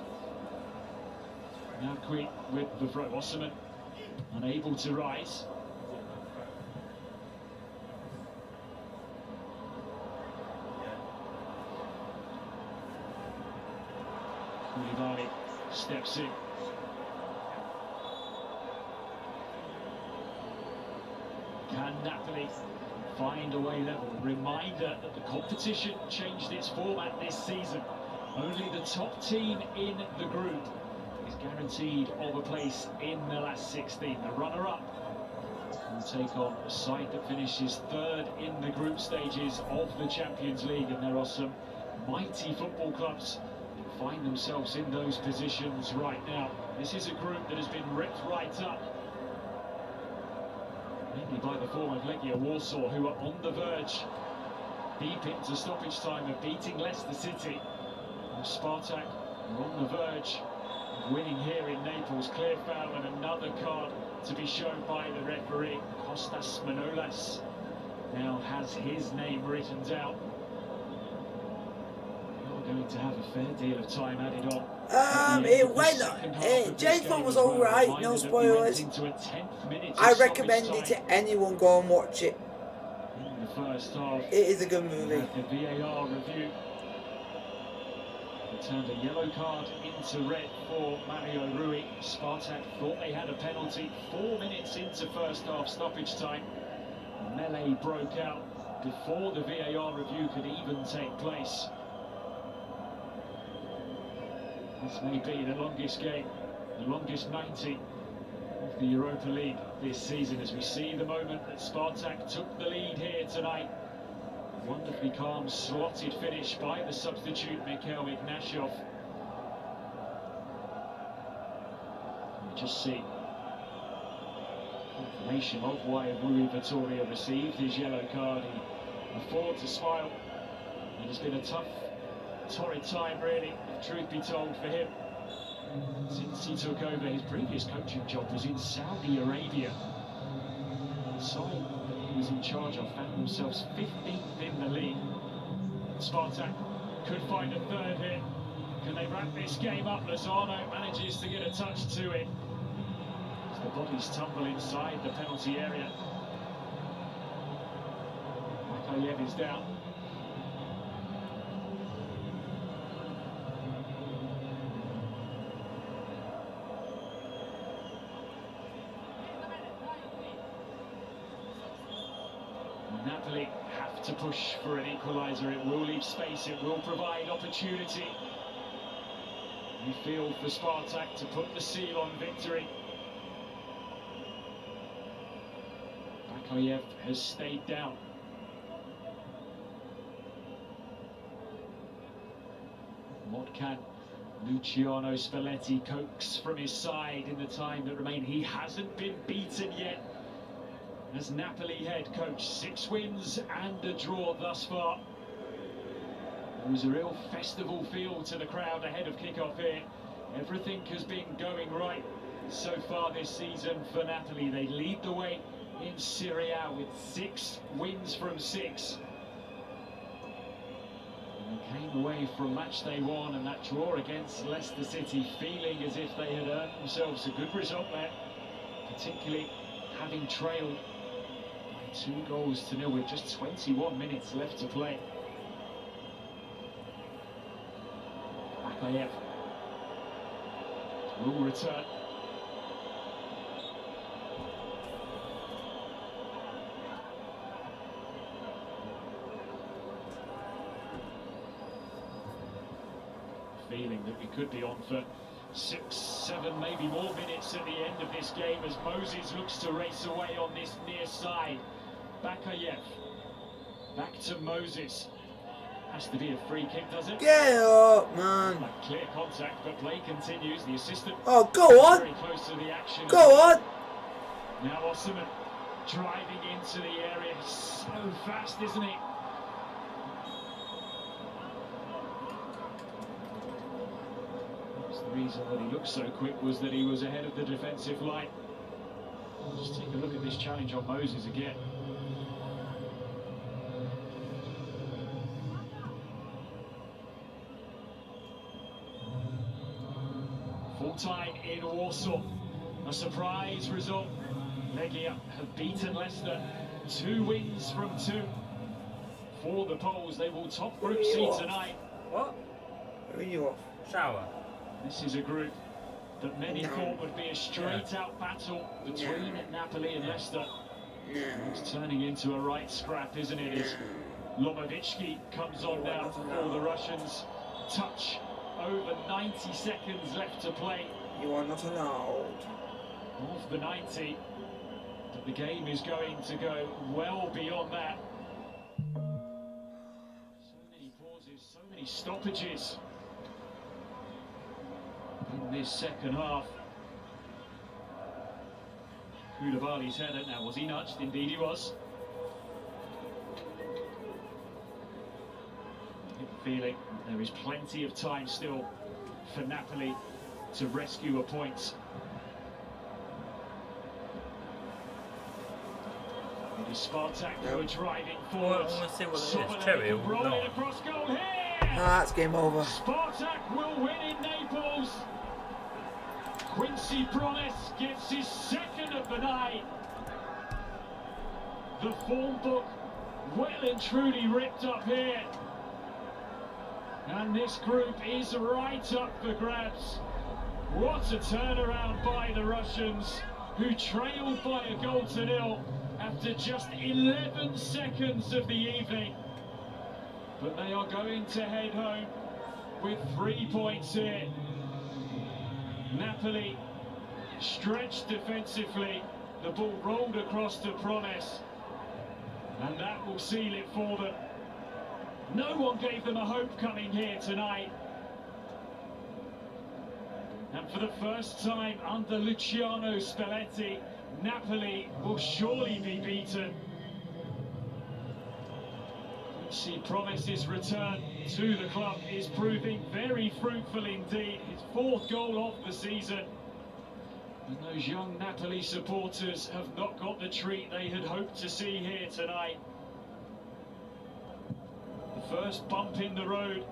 Now Queen with the throw. Osimhen unable to rise. Koulibaly steps in. Can Napoli find a way level? Reminder that the competition changed its format this season. Only the top team in the group is guaranteed of a place in the last 16. The runner-up will take on a side that finishes 3rd in the group stages of the Champions League, and there are some mighty football clubs that find themselves in those positions right now. This is a group that has been ripped right up, mainly by the form of Legia Warsaw, who are on the verge, deep into stoppage time, of beating Leicester City. And Spartak are on the verge of winning here in Naples. Clear foul and another card to be shown by the referee. Kostas Manolas now has his name written down. Yellow going to have a fair deal of time added on.
It went. James Bond was alright, no spoilers. I recommend it to anyone, go and watch it.
In the first half,
It is a good movie.
the VAR review turned a yellow card into red for Mario Rui. Spartak thought they had a penalty 4 minutes into first half stoppage time. Melee broke out before the VAR review could even take place. This may be the longest game, the longest 90 of the Europa League this season, as we see the moment that Spartak took the lead here tonight. Wonderfully calm, slotted finish by the substitute Mikhail Ignashov. You just see confirmation of why Rui Vitoria received his yellow card. He afforded to smile. It has been a tough, torrid time, really, if truth be told, for him. Since he took over, his previous coaching job was in Saudi Arabia. The side that he was in charge of found themselves 15th in the league. Spartak could find a third here. Can they wrap this game up? Lozano manages to get a touch to it. As the bodies tumble inside the penalty area. Makayev is down. Napoli have to push for an equaliser. It will leave space, it will provide opportunity. You feel for Spartak to put the seal on victory. Bakayev has stayed down. Modkan, Luciano Spalletti coax from his side in the time that remained. He hasn't been beaten yet as Napoli head coach. 6 wins and a draw thus far. There was a real festival feel to the crowd ahead of kick-off here. Everything has been going right so far this season for Napoli. They lead the way in Serie A with 6 wins from 6. And they came away from match day 1 and that draw against Leicester City feeling as if they had earned themselves a good result there, particularly having trailed 2-0 with just 21 minutes left to play. Bakayev will return. Feeling that we could be on for 6, 7, maybe more minutes at the end of this game as Moses looks to race away on this near side. Bakayev back to Moses. Has to be a free kick, does it?
Get up, man.
Like clear contact, but play continues. The assistant.
Oh, go on.
Very close to the action.
Go on.
Now Osman driving into the area. So fast, isn't he? The reason that he looked so quick was that he was ahead of the defensive line. Just take a look at this challenge on Moses again. Full time in Warsaw. A surprise result. Legia have beaten Leicester. 2 wins from 2. For the Poles, they will top Group C tonight.
What?
Who are you off?
Shower.
This is a group that many thought would be a straight-out battle between Napoli and Leicester. It's turning into a right scrap, isn't it? As Lomavitsky comes on now for the Russians. Touch over 90 seconds left to play.
You are not allowed.
Off the 90, but the game is going to go well beyond that. So many pauses, so many stoppages in this second half. Koulibaly's header. Now, was he nudged? Indeed he was. Feeling there is plenty of time still for Napoli to rescue a point. It is Spartak who are driving forward.
I want to see what it is.
Sobolev
Cherry or
rolling
not?
across goal here.
That's game over.
Spartak will win in Naples. Quincy Promes gets his second of the night. The form book well and truly ripped up here. And this group is right up for grabs. What a turnaround by the Russians, who trailed by a goal to nil after just 11 seconds of the evening. But they are going to head home with 3 points here. Napoli stretched defensively. The ball rolled across to Promes, and that will seal it for them. No one gave them a hope coming here tonight. And for the first time under Luciano Spalletti, Napoli will surely be beaten. See, Promes' return to the club is proving very fruitful indeed. His 4th goal of the season. And those young Napoli supporters have not got the treat they had hoped to see here tonight. The first bump in the road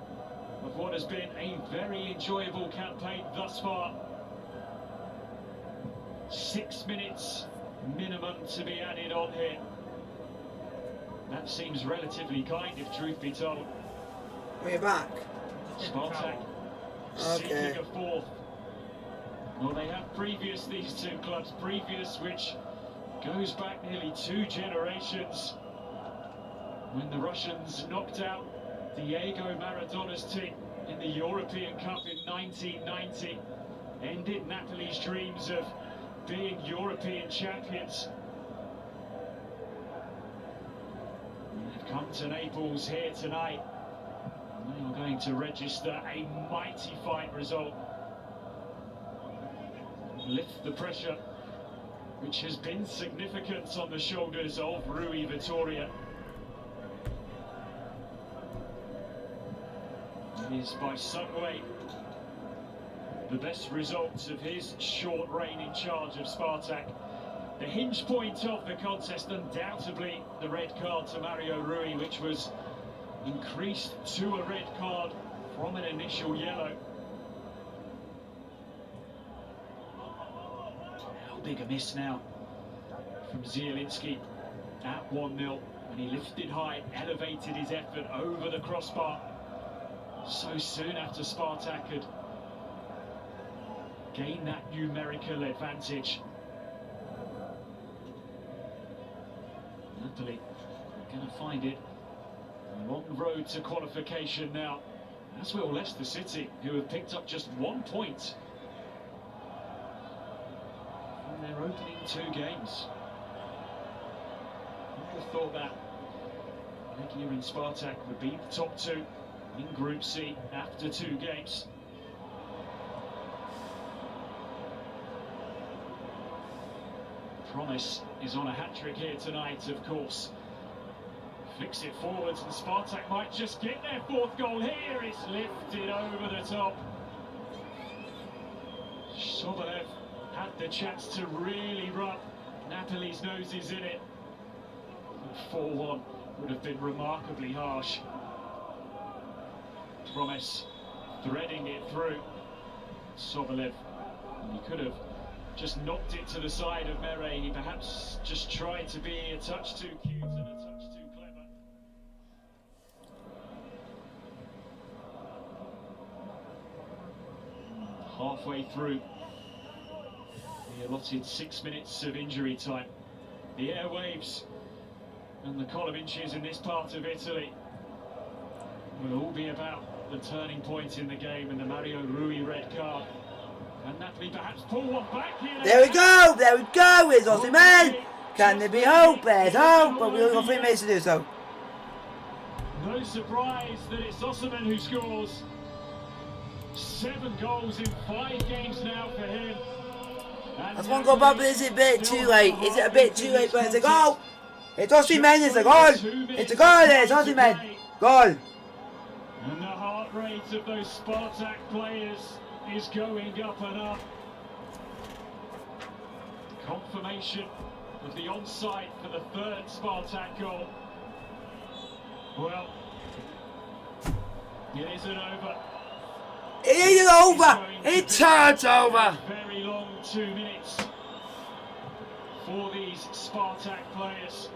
of what has been a very enjoyable campaign thus far. 6 minutes minimum to be added on here. That seems relatively kind, if truth be told.
We're back.
Spartak seeking a 4th. Well, they have previous, these two clubs, previous, which goes back nearly 2 generations, when the Russians knocked out Diego Maradona's team in the European Cup in 1990, ended Napoli's dreams of being European champions. They've come to Naples here tonight, and they are going to register a mighty fine result. Lift the pressure, which has been significant on the shoulders of Rui Vittoria. It is by some way the best results of his short reign in charge of Spartak. The hinge point of the contest, undoubtedly the red card to Mario Rui, which was increased to a red card from an initial yellow. How big a miss now from Zielinski at 1-0, and he lifted high, elevated his effort over the crossbar so soon after Spartak had gained that numerical advantage. Napoli going to find it a long road to qualification now, as will Leicester City, who have picked up just 1 point from their opening 2 games. Who would have thought that Legia and Spartak would be the top 2 in Group C after 2 games. Promes is on a hat-trick here tonight, of course. Flicks it forwards, and Spartak might just get their 4th goal here. It's lifted over the top. Sobolev had the chance to really rub Napoli's noses in it. 4-1 would have been remarkably harsh. Promes threading it through. Sobolev, and he could have just knocked it to the side of Mere. He perhaps just tried to be a touch too cute and a touch too clever. Halfway through the allotted 6 minutes of injury time. The airwaves and the column inches in this part of Italy will all be about the turning point in the game and the Mario Rui red card. And Napoli perhaps pull one back here.
There we go, it's Osimhen. Can there be hope? There's hope, but we've got 3 minutes to do so.
No surprise that it's Osimhen who scores. 7 goals in 5 games now for him. And
That's 1 goal, but is it a bit too late? Is it a bit too late? But it's a goal. It's Osimhen, it's a goal. It's a goal, it's Osimhen. Goal.
And the heart rate of those Spartak players is going up and up. Confirmation of the onside for the 3rd Spartak goal. Well, It isn't over.
It isn't over. It turns over.
Very long 2 minutes for these Spartak players.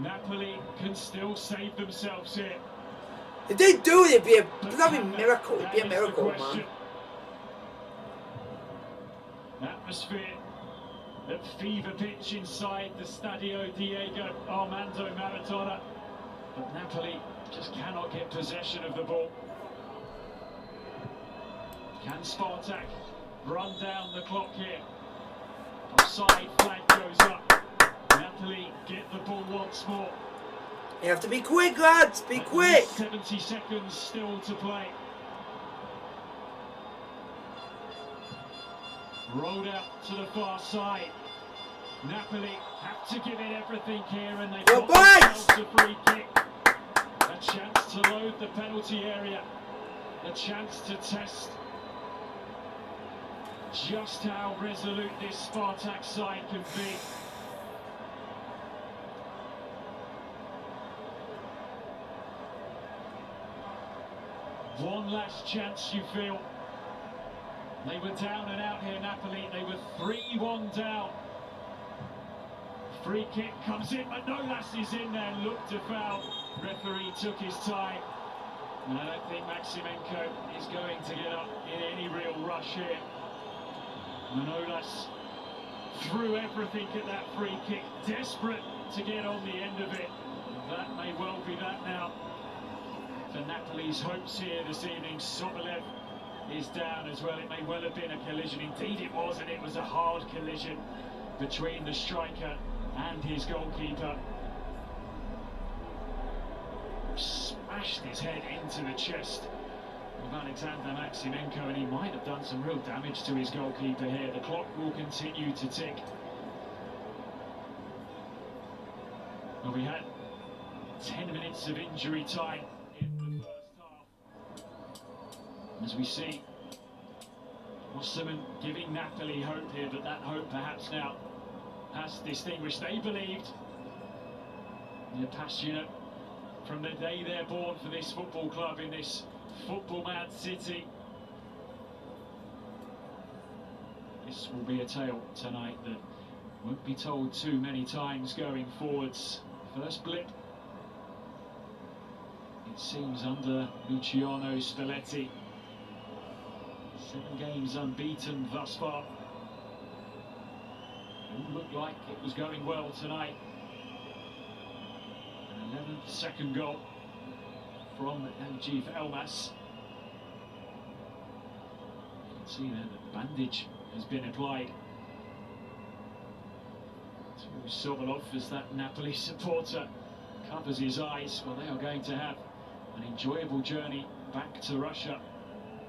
Napoli can still save themselves here.
If they do it, it'd be a
But
bloody
can they?
miracle. It'd be a
That is the
miracle, man.
question. Atmosphere at fever pitch inside the Stadio Diego Armando Maradona. But Napoli just cannot get possession of the ball. Can Spartak run down the clock here? Offside flag goes up. Napoli get the ball once more.
You have to be quick, lads. Be
At
quick.
least 70 seconds still to play. Rolled out to the far side. Napoli have to give it everything here, and they've
Go
got
back!
themselves a free kick. A chance to load the penalty area. A chance to test just how resolute this Spartak side can be. One last chance, you feel. They were down and out here, Napoli. They were 3-1 down. Free kick comes in, but Nolas is in there, looked to foul. Referee took his time. And I don't think Maximenko is going to get up in any real rush here. Manolas threw everything at that free kick, desperate to get on the end of it. That may well be that now. For Napoli's hopes here this evening, Sobolev is down as well. It may well have been a collision. Indeed it was, and it was a hard collision between the striker and his goalkeeper. Smashed his head into the chest of Alexander Maximenko, and he might have done some real damage to his goalkeeper here. The clock will continue to tick. Well, we had 10 minutes of injury time in the first half. As we see, Osimhen giving Napoli hope here, but that hope perhaps now has distinguished. They believed. They're passionate from the day they're born for this football club in this football-mad city. This will be a tale tonight that won't be told too many times going forwards. First blip, it seems, under Luciano Spalletti. 7 games unbeaten thus far. It looked like it was going well tonight. An 11th second goal from Najib Elmas. You can see there the bandage has been applied to Sobolov as that Napoli supporter covers his eyes. Well, they are going to have an enjoyable journey back to Russia.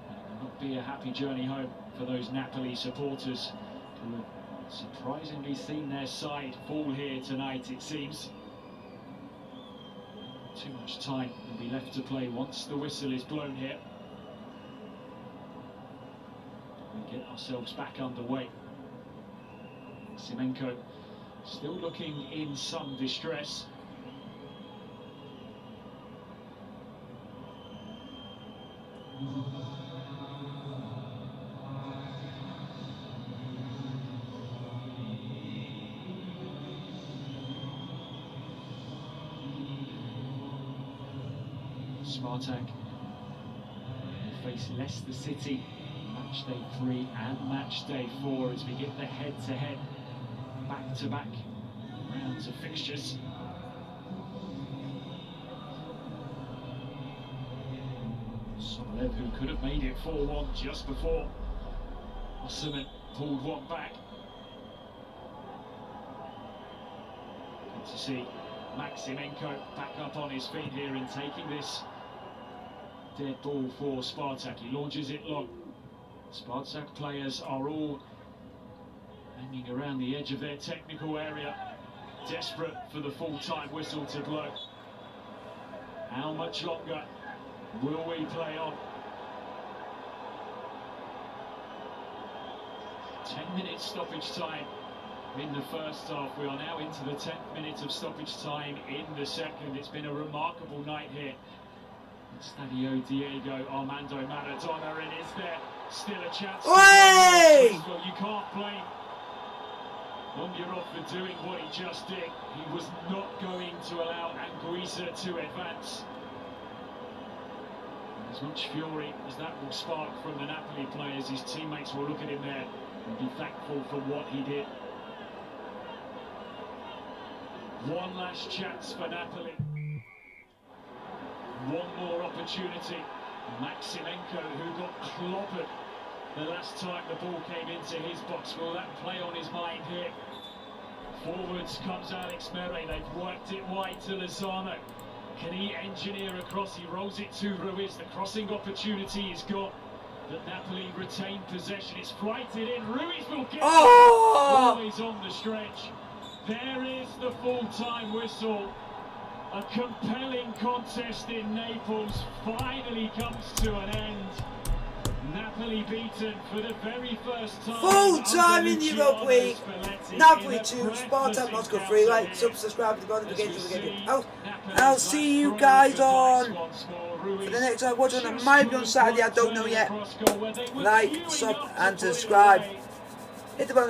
It will not be a happy journey home for those Napoli supporters who have surprisingly seen their side fall here tonight, it seems. Too much time will be left to play once the whistle is blown here. We get ourselves back underway. Simenko still looking in some distress. Spartak will face Leicester City match day 3 and match day 4 as we get the head-to-head back-to-back rounds of fixtures. Sobolev, who could have made it 4-1 just before Osimhen pulled one back. Good to see Maximenko back up on his feet here and taking this dead ball for Spartak. He launches it long. Spartak players are all hanging around the edge of their technical area, desperate for the full-time whistle to blow. How much longer will we play on? 10 minutes stoppage time in the first half. We are now into the 10th minute of stoppage time in the second. It's been a remarkable night here at Stadio Diego Armando Maradona, and is there still a chance?
Oi!
Well, you can't blame Ondorov for doing what he just did. He was not going to allow Anguissa to advance. As much fury as that will spark from the Napoli players, his teammates will look at him there and be thankful for what he did. One last chance for Napoli. One more opportunity. Maximenko, who got clobbered the last time the ball came into his box. Will that play on his mind here? Forwards comes Alex Mere. They've worked it wide to Lozano. Can he engineer across? He rolls it to Ruiz. The crossing opportunity is gone. But Napoli retain possession. It's flighted in. Ruiz will get
Oh!
it. He's on the stretch. There is the full-time whistle. A compelling contest in Naples finally comes to an end. Napoli beaten for the very first time.
Full time in the Europa
Luciano
League.
Spalletti
Napoli
in a
2,
breathless
Spartak Moscow 3.
encounter
Like,
here.
sub, subscribe to the
As we
notifications to get
see
it out.
Napoli's
I'll see you
last
guys
throw of the
on
once more. Ruiz
for the next time. Watch on. It
just
might be on
couldn't
Saturday. I don't know
turn
yet.
across goal where they were
Like,
queuing
sub,
up to
and
put it
subscribe.
away.
Hit the button.